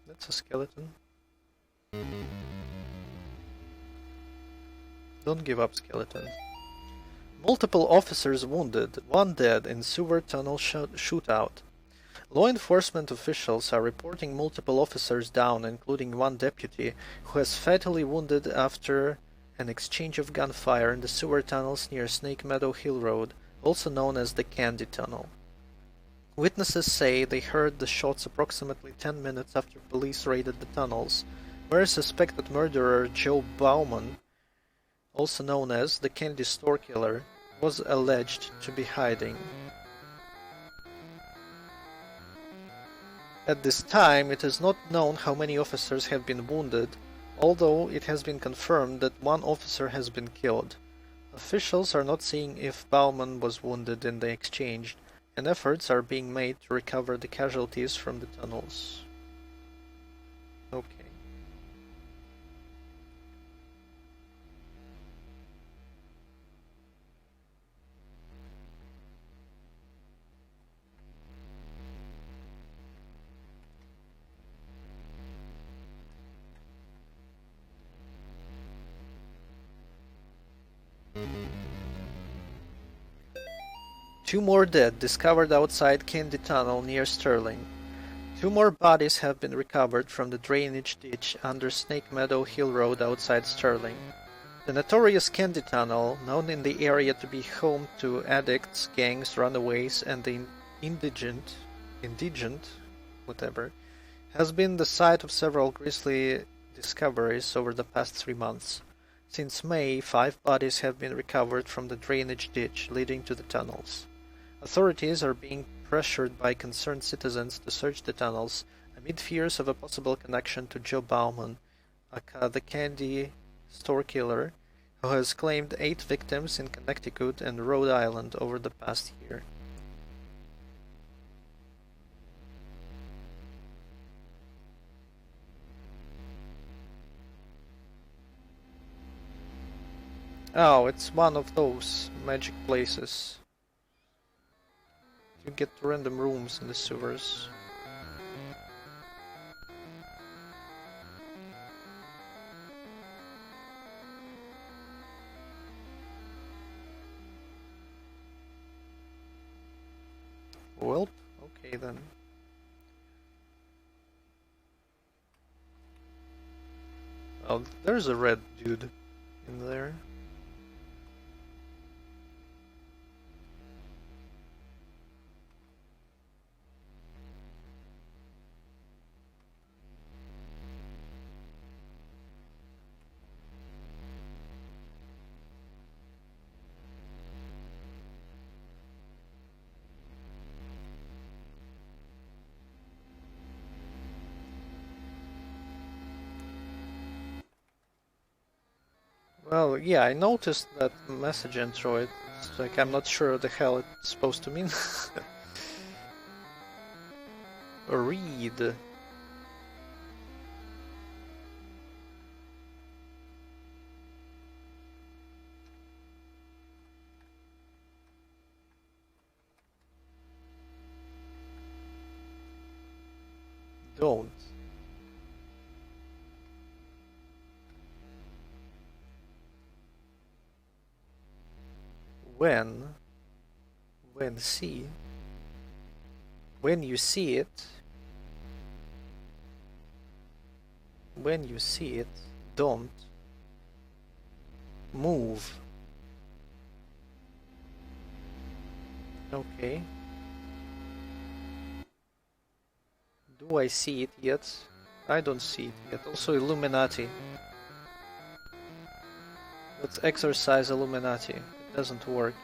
That's a skeleton. Don't give up, skeleton. Multiple officers wounded, one dead in sewer tunnel shootout. Law enforcement officials are reporting multiple officers down, including one deputy, who was fatally wounded after an exchange of gunfire in the sewer tunnels near Snake Meadow Hill Road, also known as the Candy Tunnel. Witnesses say they heard the shots approximately 10 minutes after police raided the tunnels, where suspected murderer Joe Bauman, also known as the Candy Store Killer, was alleged to be hiding. At this time, it is not known how many officers have been wounded, although it has been confirmed that one officer has been killed. Officials are not seeing if Bauman was wounded in the exchange, and efforts are being made to recover the casualties from the tunnels. Okay. Two more dead discovered outside Candy Tunnel near Sterling. Two more bodies have been recovered from the drainage ditch under Snake Meadow Hill Road outside Sterling. The notorious Candy Tunnel, known in the area to be home to addicts, gangs, runaways, and the indigent, whatever, has been the site of several grisly discoveries over the past 3 months. Since May, 5 bodies have been recovered from the drainage ditch leading to the tunnels. Authorities are being pressured by concerned citizens to search the tunnels amid fears of a possible connection to Joe Bauman, aka the Candy Store Killer, who has claimed 8 victims in Connecticut and Rhode Island over the past year. Oh, it's one of those magic places. You get to random rooms in the sewers. Well, okay then. Oh, there's a red dude in there. Well, yeah, I noticed that message intro. It's like I'm not sure what the hell it's supposed to mean. Read. Don't. When see. When you see it. When you see it, don't move. Okay. Do I see it yet? I don't see it yet. Also Illuminati. Let's exercise Illuminati. It doesn't work.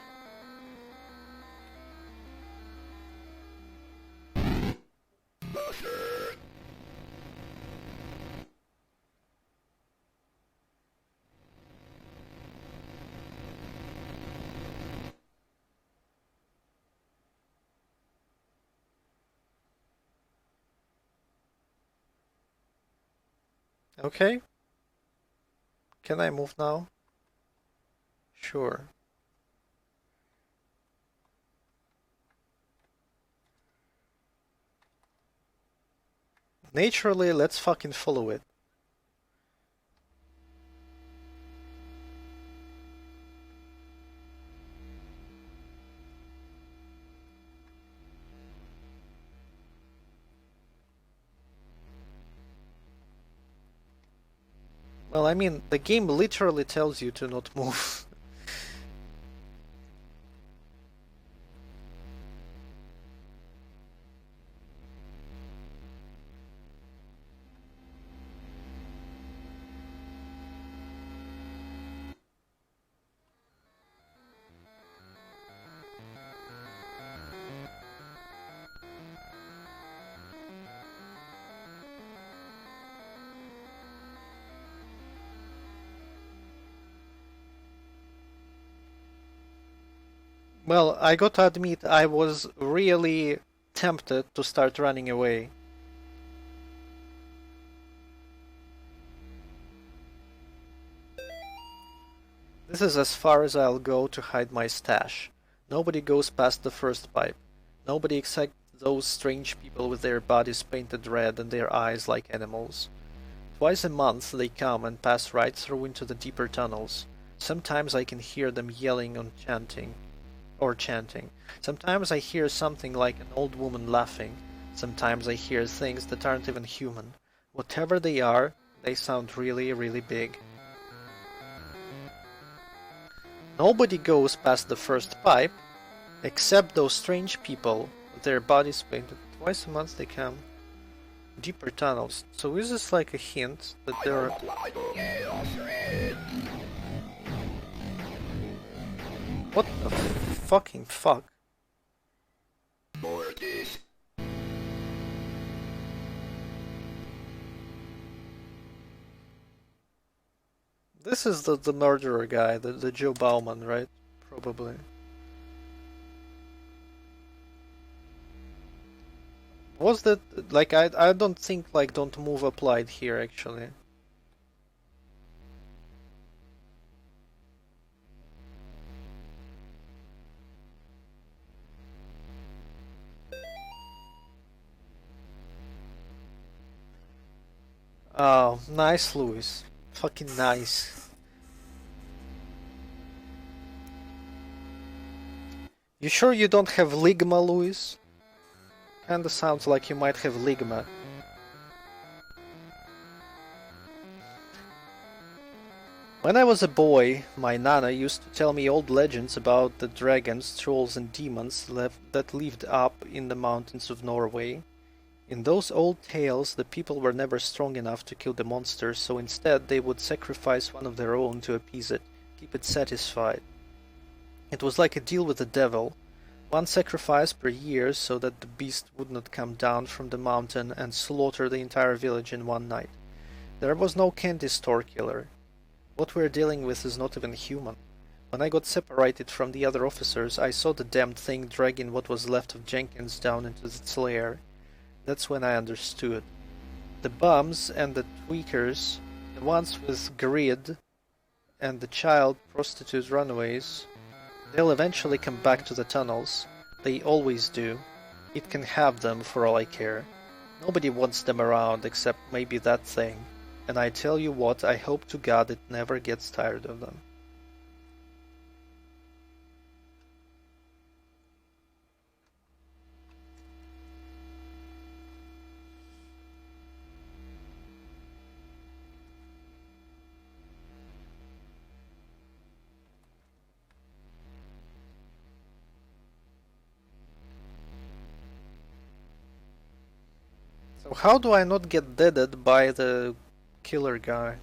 Okay. Can I move now? Sure. Naturally, let's fucking follow it. Well, I mean, the game literally tells you to not move. Well, I gotta admit, I was really tempted to start running away. This is as far as I'll go to hide my stash. Nobody goes past the first pipe. Nobody except those strange people with their bodies painted red and their eyes like animals. Twice a month they come and pass right through into the deeper tunnels. Sometimes I can hear them yelling and chanting. Sometimes I hear something like an old woman laughing. Sometimes I hear things that aren't even human. Whatever they are, they sound really, really big. Nobody goes past the first pipe, except those strange people with their bodies painted. Twice a month they come. Deeper tunnels. So is this like a hint that there are... What the fucking fuck? This is the murderer guy, the Joe Bauman, right? Probably. Was that like I don't think like don't move applied here actually. Oh, nice, Louis. Fucking nice. You sure you don't have Ligma, Louis? Kinda sounds like you might have Ligma. When I was a boy, my nana used to tell me old legends about the dragons, trolls, and demons that lived up in the mountains of Norway. In those old tales, the people were never strong enough to kill the monsters, so instead they would sacrifice one of their own to appease it, keep it satisfied. It was like a deal with the devil, one sacrifice per year so that the beast would not come down from the mountain and slaughter the entire village in one night. There was no candy store killer. What we're dealing with is not even human. When I got separated from the other officers, I saw the damned thing dragging what was left of Jenkins down into its lair. That's when I understood. The bums and the tweakers, the ones with greed, and the child prostitute runaways, they'll eventually come back to the tunnels. They always do. It can have them for all I care. Nobody wants them around except maybe that thing. And I tell you what, I hope to God it never gets tired of them. So how do I not get deaded by the killer guy?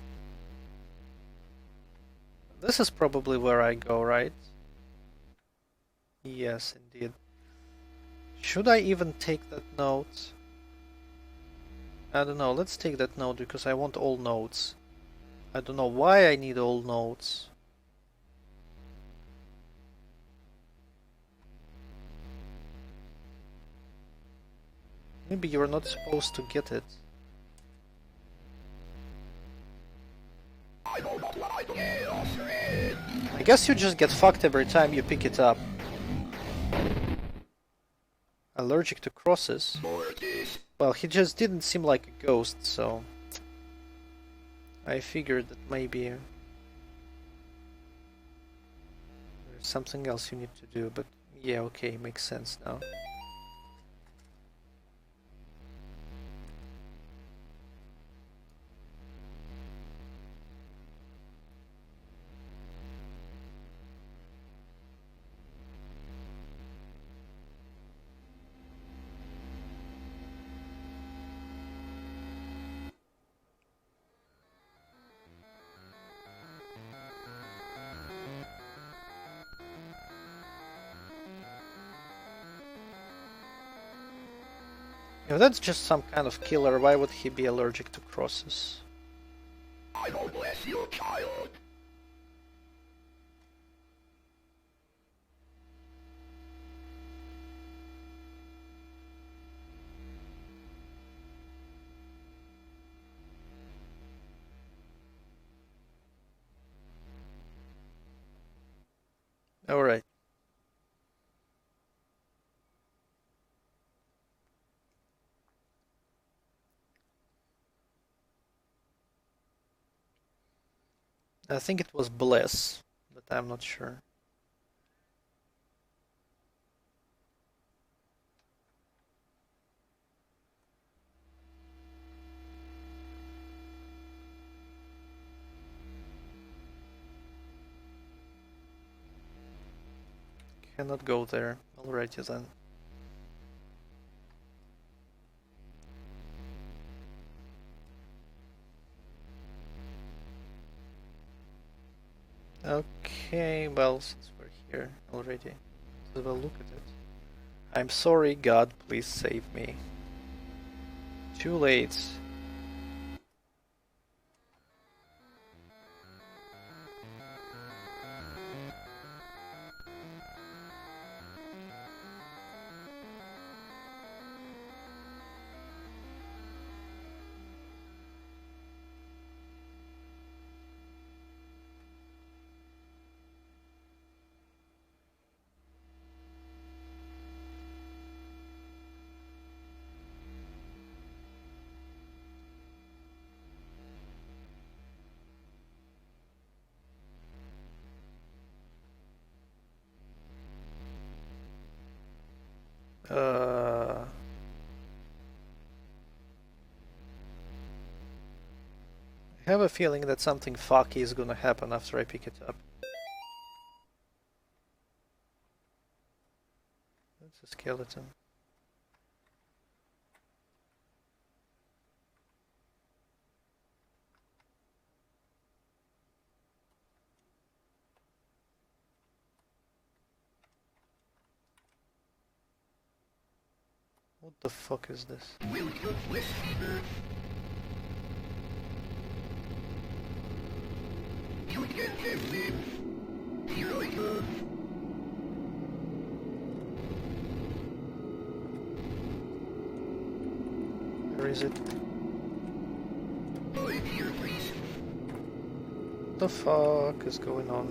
This is probably where I go, right? Yes, indeed. Should I even take that note? I don't know, let's take that note because I want all notes. I don't know why I need all notes. Maybe you're not supposed to get it. I guess you just get fucked every time you pick it up. Allergic to crosses? Well, he just didn't seem like a ghost, so... I figured that maybe... there's something else you need to do, but yeah, okay, makes sense now. If that's just some kind of killer, why would he be allergic to crosses? I will bless your child. Alright. I think it was bless, but I'm not sure. Cannot go there. Alrighty then. Okay, well, since we're here already, let's have a look at it. I'm sorry, God, please save me. Too late. Uh... I have a feeling that something fucky is gonna happen after I pick it up. That's a skeleton. What the fuck is this? You can have me. Here I go. Where is it? I'm here, please. What the fuck is going on?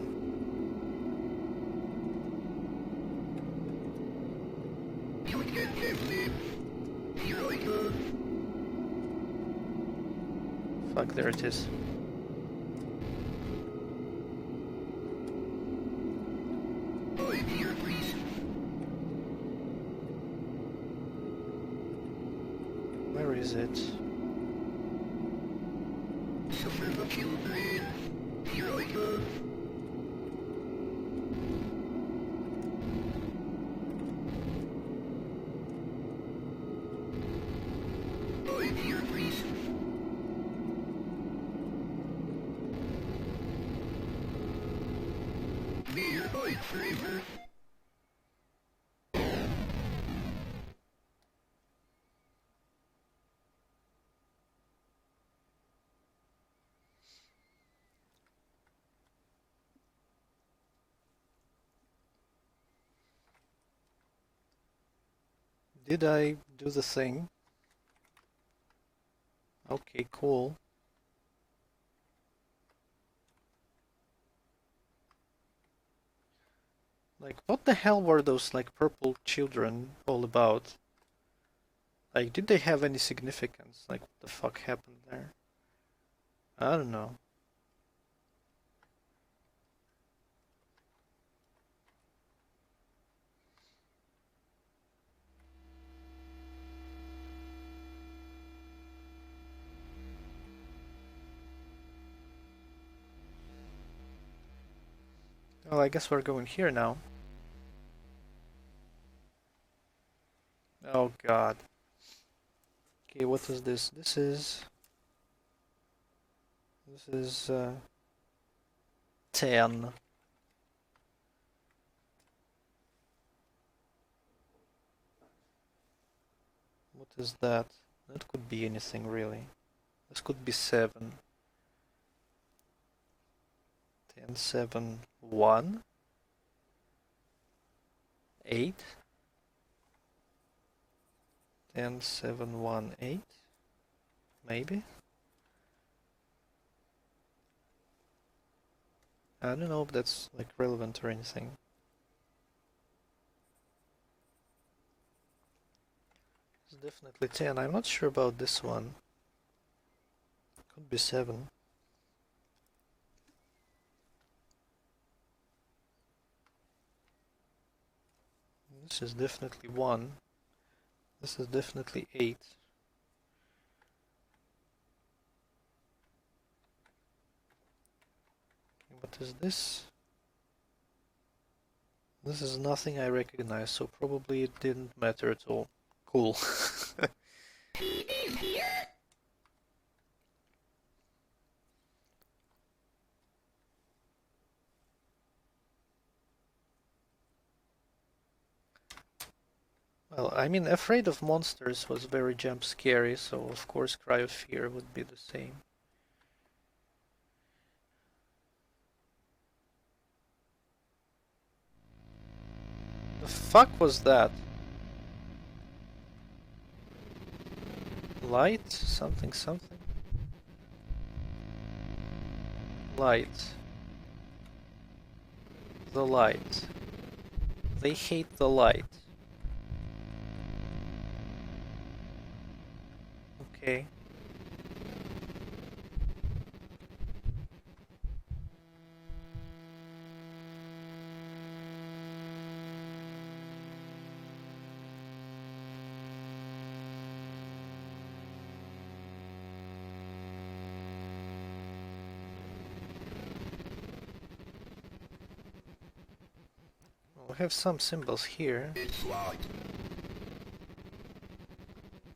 You can have me. Here I go. Fuck, there it is. I'm here, please. Where is it? Suffer the children. Here I go. I'm here, please. May your light forever. Did I do the thing? Okay, cool. Like, what the hell were those, like, purple children all about? Like, did they have any significance? Like, what the fuck happened there? I don't know. Well, I guess we're going here now. Oh god. Okay, what is this? This is 10. What is that? That could be anything really. This could be 7. 10, 7, 1, 8. 10, 7, 1, 8. Maybe? I don't know if that's like relevant or anything. It's definitely 10. I'm not sure about this one. Could be 7. This is definitely 1. This is definitely 8. What is this? This is nothing I recognize, so probably it didn't matter at all. Cool. Well, I mean, Afraid of Monsters was very jump scary, so of course Cry of Fear would be the same. The fuck was that? Light? Something something? Light. The light. They hate the light. Okay. have some symbols here. It's locked.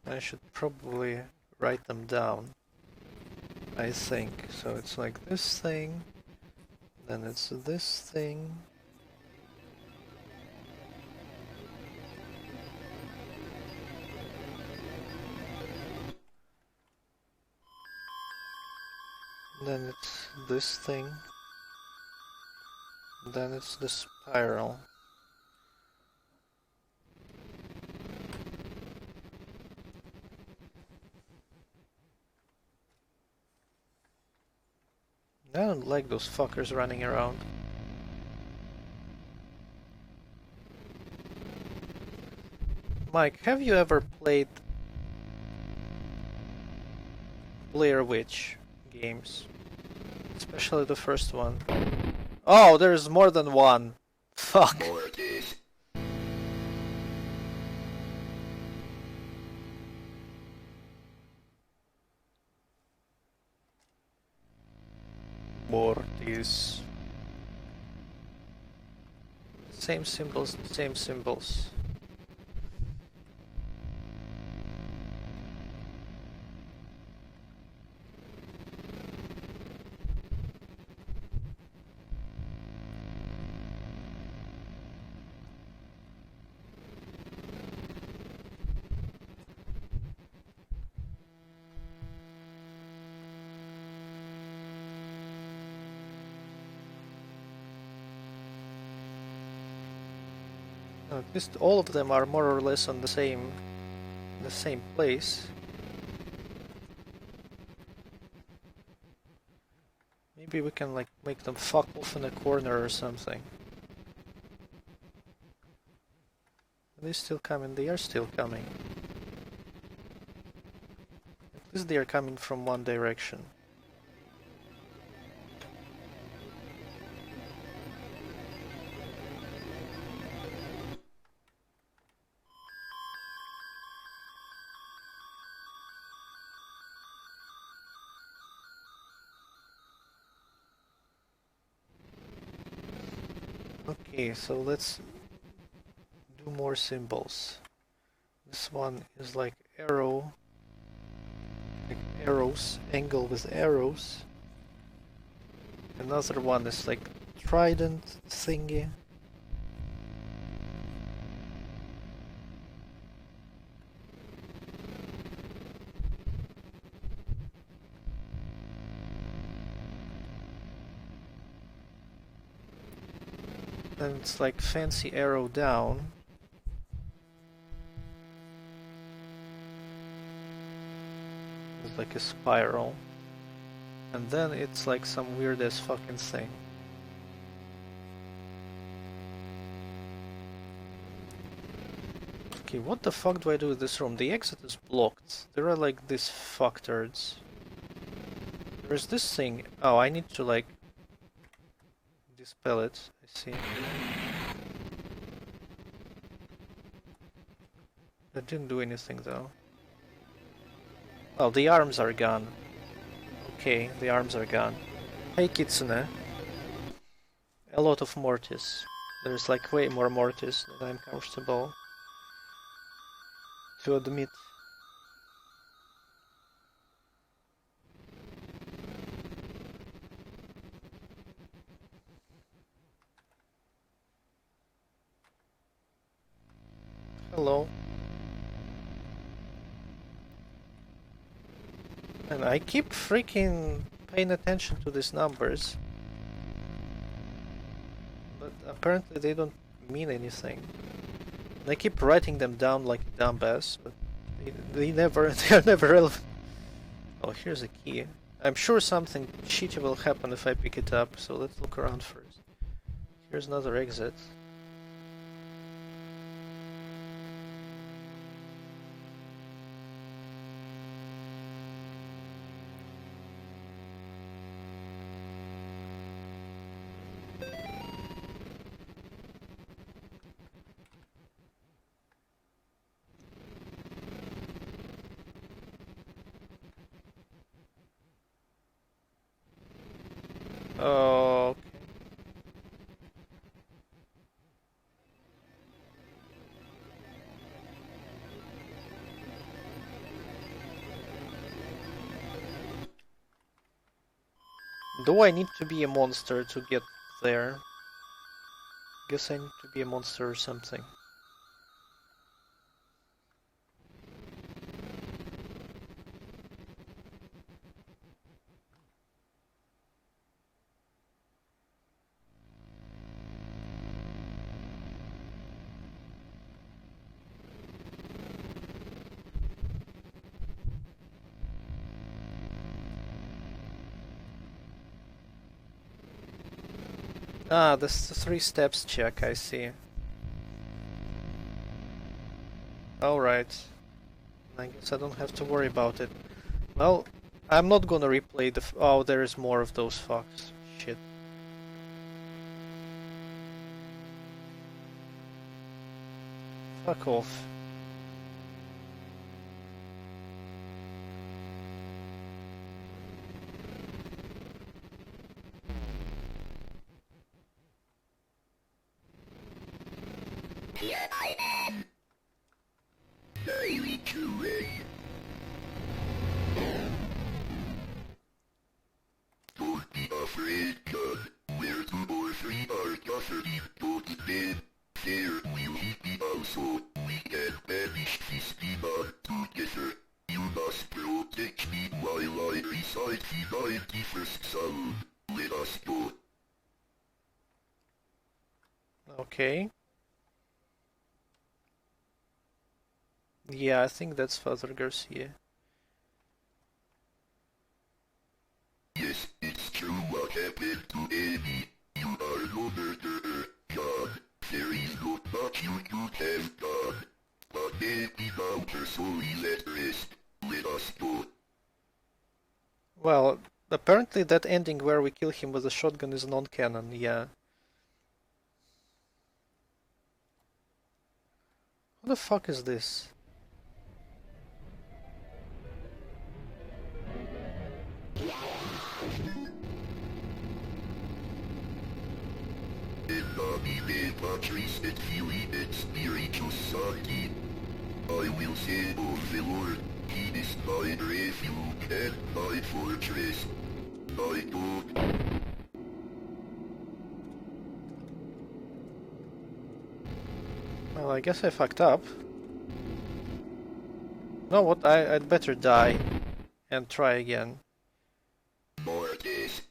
I should probably write them down. I think. So it's like this thing, then it's this thing. Then it's this thing. Then it's the spiral. I don't like those fuckers running around. Mike, have you ever played Blair Witch games? Especially the first one. Oh, there's more than one. Fuck. Mortis. Mortis. Same symbols, same symbols. At least all of them are more or less on the same place. Maybe we can like make them fuck off in a corner or something. Are they still coming? They are still coming. At least they are coming from one direction. Okay, so let's do more symbols. This one is like arrow, like arrows, angle with arrows. Another one is like trident thingy. And it's like fancy arrow down. It's like a spiral. And then it's like some weird ass fucking thing. Okay, what the fuck do I do with this room? The exit is blocked. There are like these fucktards. There's this thing. Oh, I need to like dispel it. I see. That didn't do anything though. Oh, the arms are gone. Okay, the arms are gone. Hey Kitsune. A lot of Mortis. There's like way more Mortis than I'm comfortable to admit. Hello. And I keep freaking paying attention to these numbers. But apparently they don't mean anything. And I keep writing them down like a dumbass, but they are never relevant. Oh, here's a key. I'm sure something shitty will happen if I pick it up, so let's look around first. Here's another exit. Okay. Do I need to be a monster to get there? Guess I need to be a monster or something. Ah, this the 3 steps check, I see. Alright. I guess I don't have to worry about it. Well, I'm not gonna replay the oh, there is more of those fucks. Shit. Fuck off. Here I am. Daily QA. Don't be afraid, God. Where 2 or 3 are gathered, go to bed. There will he be also. We can banish this demon together. You must protect me while I recite the 91st Psalm. Let us go. Okay. Yeah, I think that's Father Garcia. Yes, it's true what happened to Amy. You are no murderer, God. There is not much you could have done. But maybe now her soul is at rest. Let us go. Well, apparently that ending where we kill him with a shotgun is non-canon, yeah. Who the fuck is this? In nomine Patris et Filii et Spiritus Sancti. I will say of the Lord, He is my refuge and my fortress. My God. Well, I guess I fucked up. No, what? I'd better die and try again. Mortis.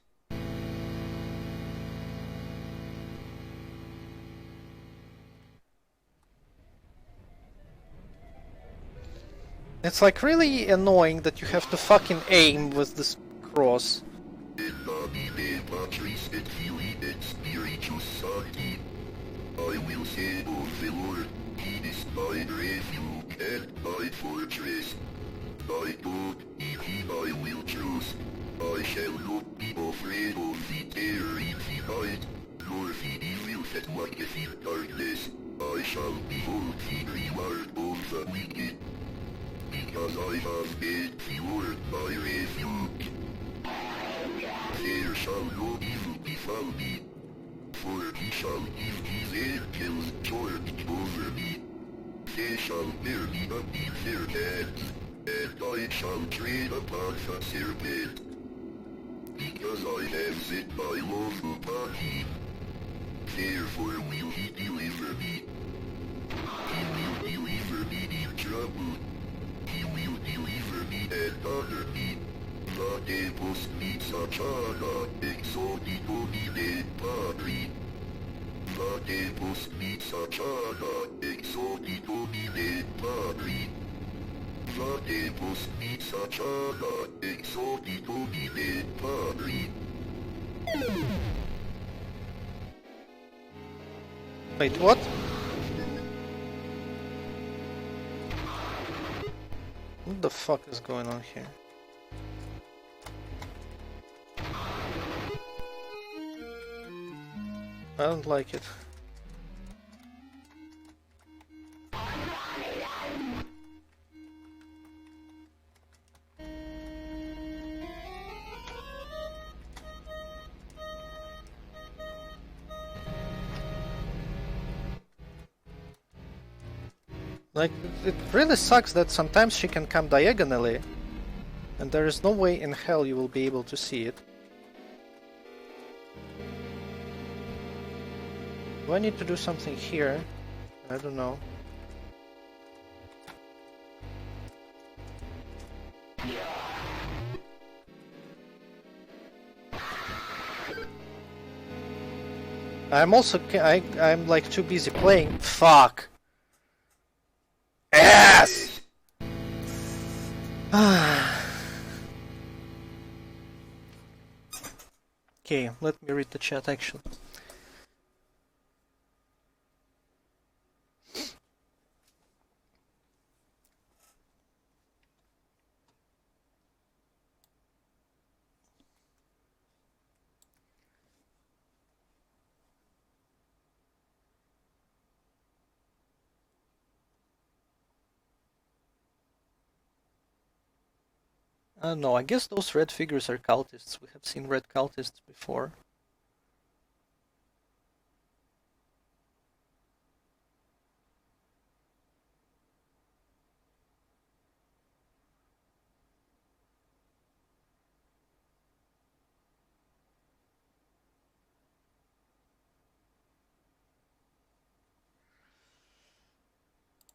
It's like really annoying that you have to fucking aim with this cross. In nomine Patris et Filii et Spiritus Sancti. I will say of the Lord, He is my refuge and my fortress. My God, in Him I will trust. I shall not be afraid of the terror in the night, nor the evil that walketh in darkness. I shall behold the reward of the wicked. Because I have made the Lord my refuge. There shall no evil befall me, for He shall give His angels charge over me. They shall bear me up in their hands, and I shall tread upon the serpent. Because I have set my love upon Him, therefore will He deliver me. He will deliver me in trouble. He will deliver me and honor me. Late post mitsachana, exodi domine Patri. Late post mitsachana, exodi domine Patri. Late post mitsachana, exodi domine Patri. Wait, what? What the fuck is going on here? I don't like it. Like, it really sucks that sometimes she can come diagonally, and there is no way in hell you will be able to see it. Do I need to do something here? I don't know. I'm also I'm like too busy playing. Fuck. Yes. Okay, let me read the chat actually. No, I guess those red figures are cultists. We have seen red cultists before.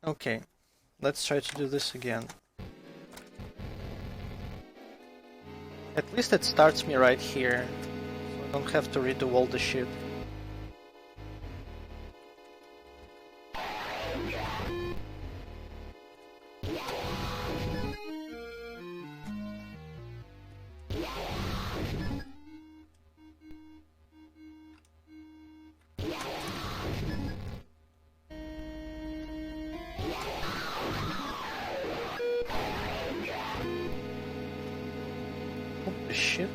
Okay, let's try to do this again. At least it starts me right here, so I don't have to redo all the shit. Holy shit.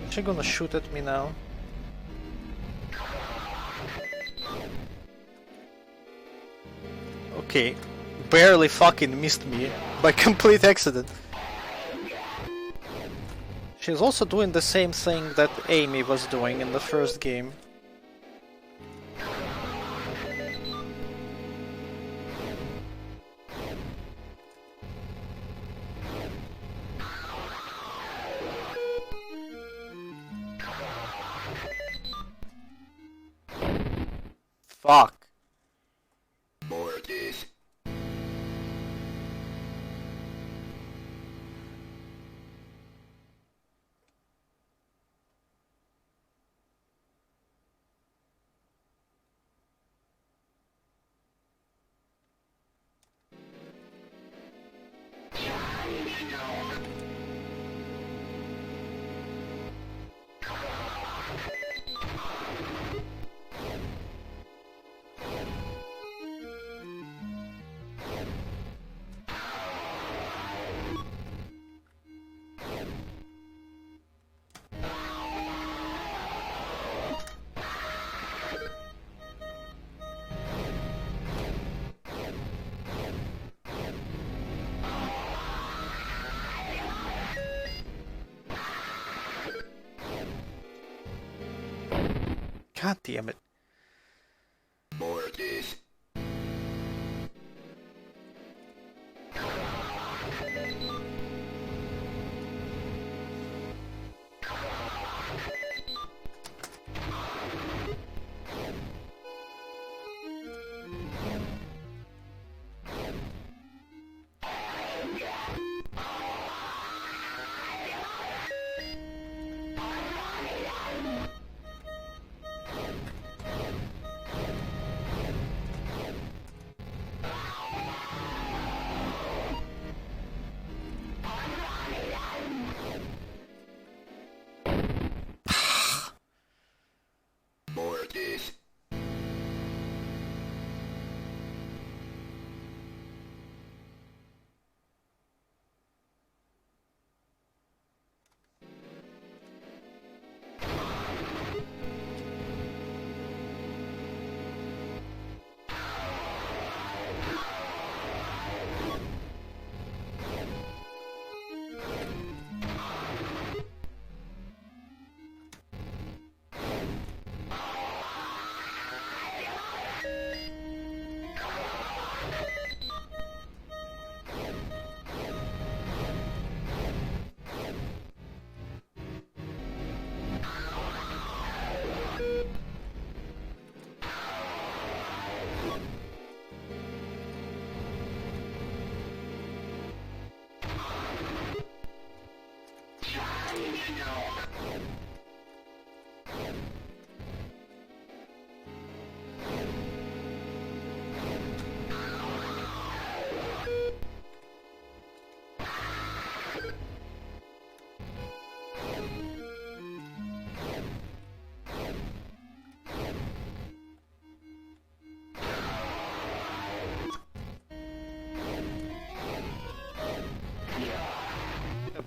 Is she gonna shoot at me now? Okay, barely fucking missed me by complete accident. She's also doing the same thing that Amy was doing in the first game. Fuck. Mortis. God damn it. Mortis. Mortis.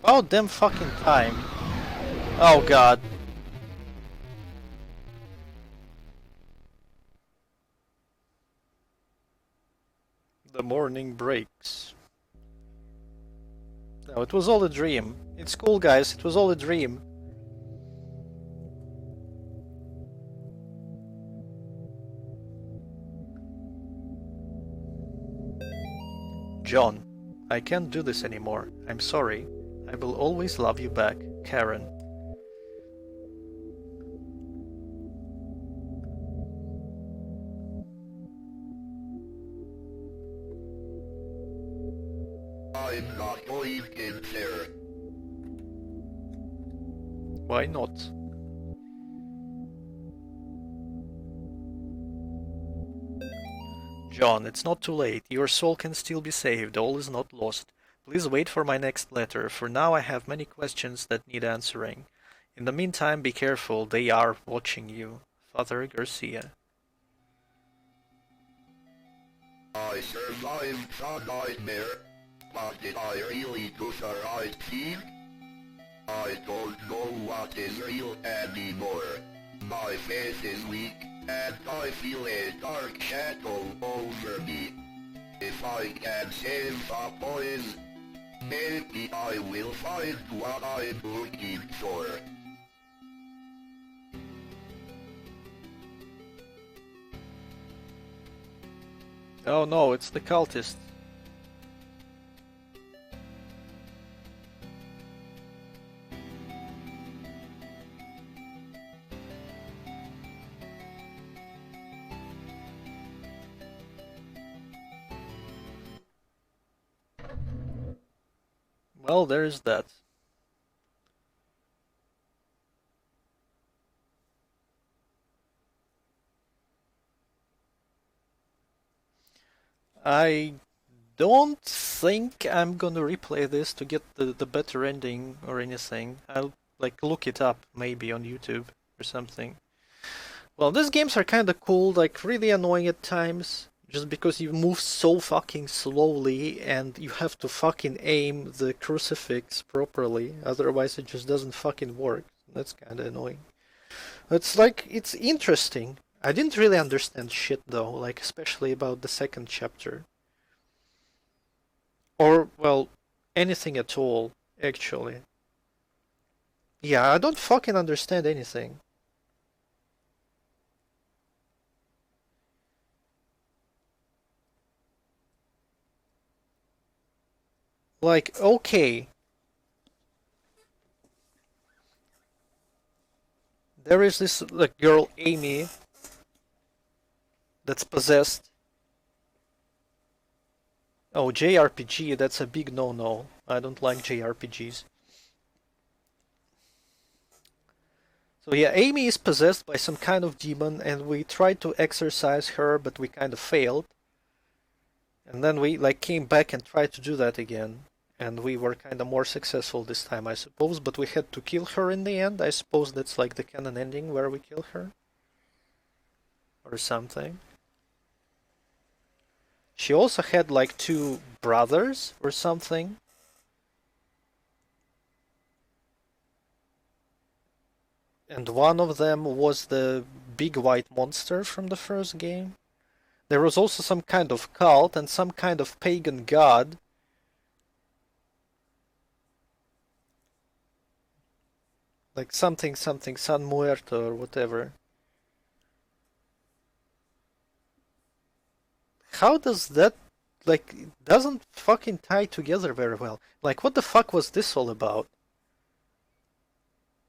About damn fucking time. Oh god. The morning breaks. No, it was all a dream. It's cool, guys. It was all a dream. John, I can't do this anymore. I'm sorry. I will always love you back, Karen. I'm not going in there. Why not? John, it's not too late. Your soul can still be saved. All is not lost. Please wait for my next letter. For now I have many questions that need answering. In the meantime, be careful. They are watching you. Father Garcia. I survived the nightmare, but did I really do the right thing? I don't know what is real anymore. My faith is weak, and I feel a dark shadow over me. If I can save the boys, maybe I will find what I'm looking for. Oh no, it's the cultist. Well, there's that. I don't think I'm gonna replay this to get the better ending or anything. I'll like look it up maybe on YouTube or something. Well, these games are kinda cool, like really annoying at times, just because you move so fucking slowly and you have to fucking aim the crucifix properly, otherwise it just doesn't fucking work. That's kinda annoying. It's like, it's interesting. I didn't really understand shit though, like especially about the second chapter. Or, well, anything at all, actually. Yeah, I don't fucking understand anything. Like, okay, there is this like girl Amy that's possessed. Oh, JRPG, that's a big no-no. I don't like JRPGs. So yeah, Amy is possessed by some kind of demon, and we tried to exorcise her, but we kind of failed. And then we like came back and tried to do that again. And we were kind of more successful this time, I suppose, but we had to kill her in the end. I suppose that's like the canon ending where we kill her. Or something. She also had like two brothers or something. And one of them was the big white monster from the first game. There was also some kind of cult and some kind of pagan god. Like something something San Muerto or whatever. How does that, like, it doesn't fucking tie together very well. Like, what the fuck was this all about?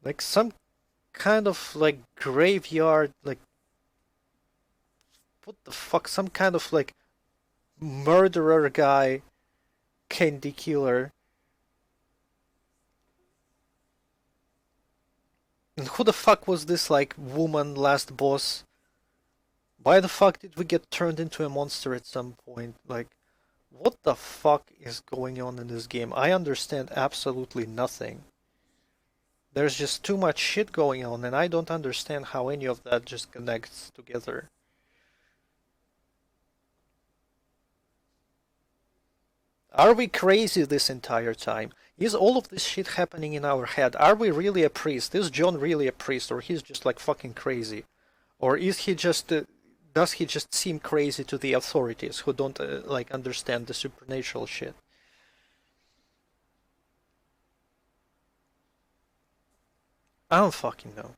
Like some kind of like graveyard, like what the fuck? Some kind of like murderer guy, candy killer. And who the fuck was this like woman last boss? Why the fuck did we get turned into a monster at some point? Like, what the fuck is going on in this game? I understand absolutely nothing. There's just too much shit going on, and I don't understand how any of that just connects together. Are we crazy this entire time? Is all of this shit happening in our head? Are we really a priest? Is John really a priest, or he's just like fucking crazy? Or is he just does he just seem crazy to the authorities who don't like understand the supernatural shit? I don't fucking know.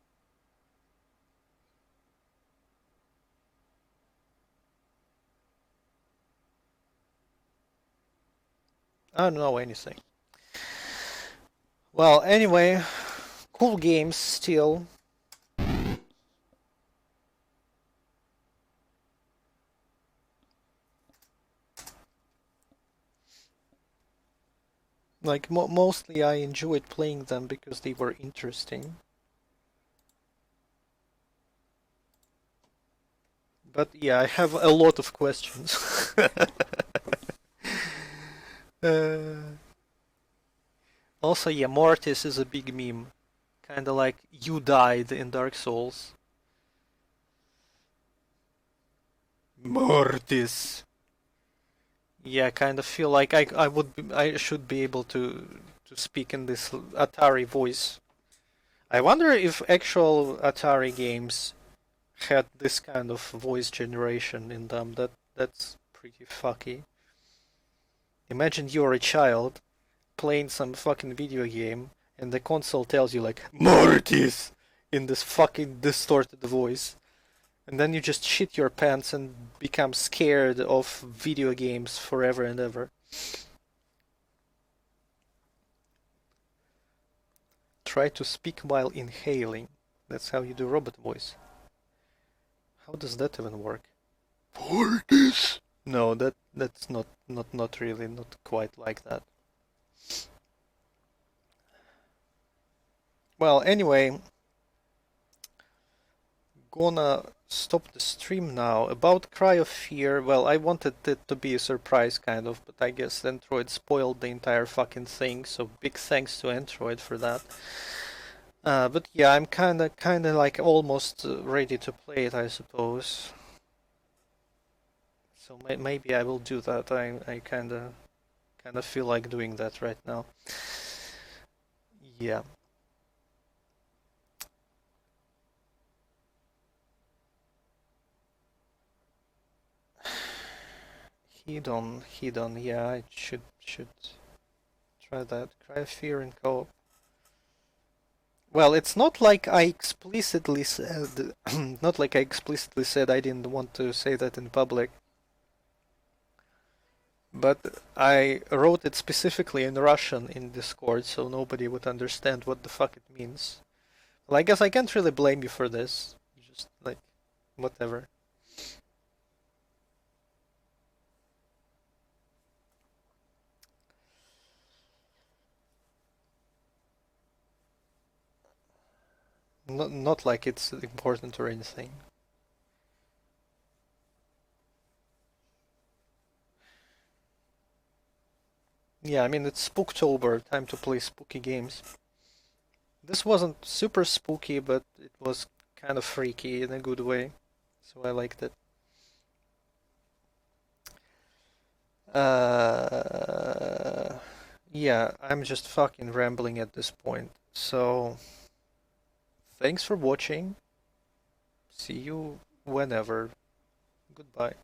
I don't know anything. Well, anyway, cool games still. Like mostly I enjoyed playing them because they were interesting. But yeah, I have a lot of questions. uh, Also, yeah, Mortis is a big meme. Kinda like you died in Dark Souls. Mortis. Yeah, I kind of feel like I should be able to speak in this Atari voice. I wonder if actual Atari games had this kind of voice generation in them. That's pretty fucky. Imagine you're a child playing some fucking video game and the console tells you like Mortis in this fucking distorted voice. And then you just shit your pants and become scared of video games forever and ever. Try to speak while inhaling. That's how you do robot voice. How does that even work? Mortis. No, that's not really, not quite like that. Well, anyway, gonna stop the stream now. About Cry of Fear, well, I wanted it to be a surprise kind of, but I guess Android spoiled the entire fucking thing, so big thanks to Android for that. But yeah, I'm kinda like almost ready to play it, I suppose. So maybe I will do that. I kinda feel like doing that right now. Yeah. Hedon, yeah, I should try that. Cry of Fear in co-op. Well, it's not like I explicitly said, not like I explicitly said I didn't want to say that in public, but I wrote it specifically in Russian in Discord so nobody would understand what the fuck it means. Well, I guess I can't really blame you for this. Just like, whatever. Not like it's important or anything. Yeah, I mean, it's Spooktober, time to play spooky games. This wasn't super spooky, but it was kind of freaky in a good way, so I liked it. Uh, yeah, I'm just fucking rambling at this point. So, thanks for watching. See you whenever. Goodbye.